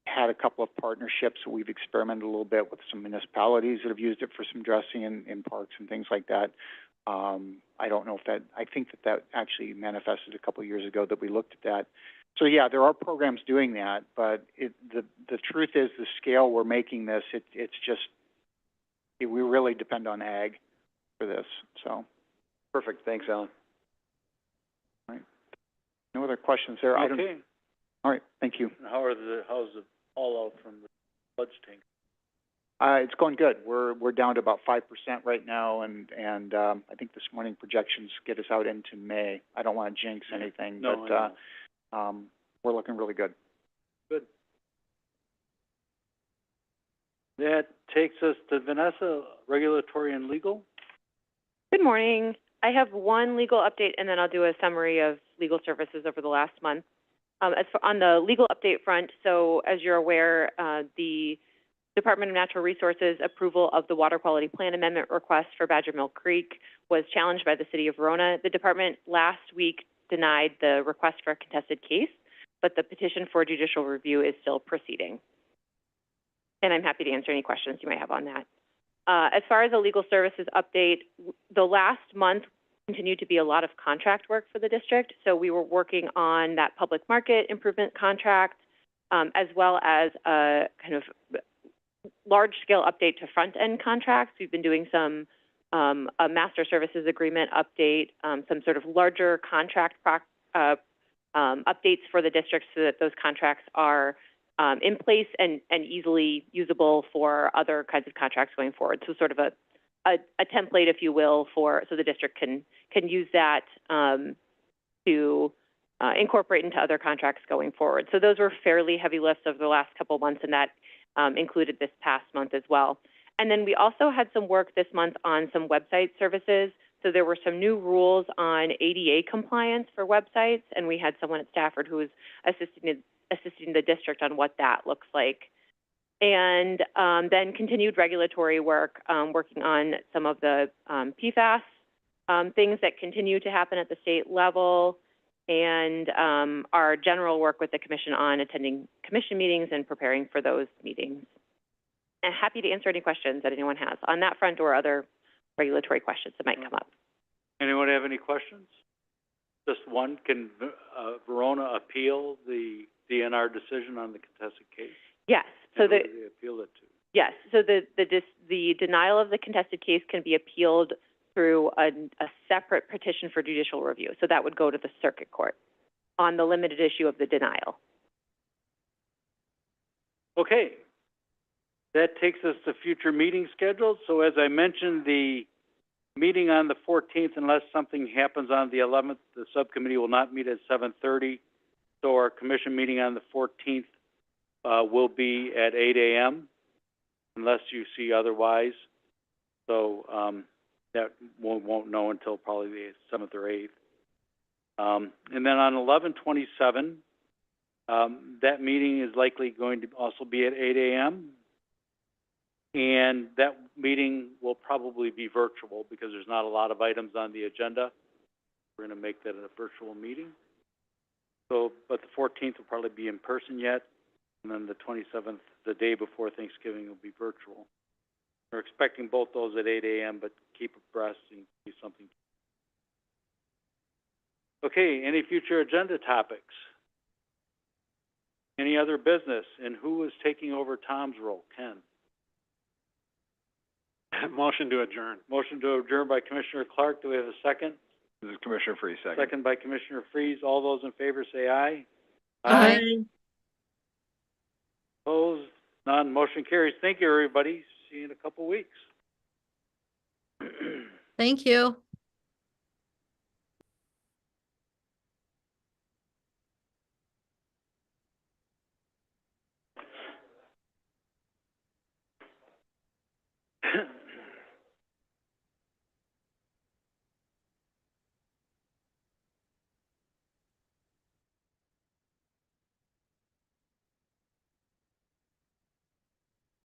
had a couple of partnerships. We've experimented a little bit with some municipalities that have used it for some dressing in parks and things like that. I don't know if I think that actually manifested a couple of years ago that we looked at that. So yeah, there are programs doing that, but the truth is the scale we're making this, it's just, we really depend on ag for this, so. Perfect, thanks, Alan. All right. No other questions there? Okay. All right, thank you. How's the fallout from the budgeting? It's going good. We're down to about 5% right now, and I think this morning projections get us out into May. I don't want to jinx anything, but we're looking really good. Good. That takes us to Vanessa, regulatory and legal. Good morning. I have one legal update, and then I'll do a summary of legal services over the last month. On the legal update front, so as you're aware, the Department of Natural Resources approval of the Water Quality Plan Amendment request for Badger Mill Creek was challenged by the City of Verona. The department last week denied the request for a contested case, but the petition for judicial review is still proceeding. And I'm happy to answer any questions you might have on that. As far as the legal services update, the last month continued to be a lot of contract work for the district. So we were working on that public market improvement contract, as well as a kind of large-scale update to front-end contracts. We've been doing some a master services agreement update, some sort of larger contract updates for the district so that those contracts are in place and easily usable for other kinds of contracts going forward. So sort of a template, if you will, so the district can use that to incorporate into other contracts going forward. So those were fairly heavy lifts over the last couple of months, and that included this past month as well. And then we also had some work this month on some website services. So there were some new rules on ADA compliance for websites, and we had someone at Stafford who was assisting the district on what that looks like. And then continued regulatory work, working on some of the PFAS things that continue to happen at the state level, and our general work with the commission on attending commission meetings and preparing for those meetings. And happy to answer any questions that anyone has on that front or other regulatory questions that might come up. Anyone have any questions? Just one, can Verona appeal the DNR decision on the contested case? Yes. So who do they appeal it to? Yes. So the denial of the contested case can be appealed through a separate petition for judicial review. So that would go to the circuit court on the limited issue of the denial. Okay. That takes us to future meeting schedules. So as I mentioned, the meeting on the 14th, unless something happens on the 11th, the subcommittee will not meet at 7:30. So our commission meeting on the 14th will be at 8 a.m. unless you see otherwise. So that won't know until probably the 7th or 8th. And then on 11/27, that meeting is likely going to also be at 8 a.m. And that meeting will probably be virtual because there's not a lot of items on the agenda. We're going to make that a virtual meeting. So, but the 14th will probably be in person yet, and then the 27th, the day before Thanksgiving, will be virtual. We're expecting both those at 8 a.m., but keep abreast and do something. Okay, any future agenda topics? Any other business? And who is taking over Tom's role? Ken? Motion to adjourn. Motion to adjourn by Commissioner Clark. Do we have a second? This is Commissioner Freeze, second. Second by Commissioner Freeze. All those in favor say aye. Aye. Opposed? None. Motion carries. Thank you, everybody. See you in a couple weeks. Thank you.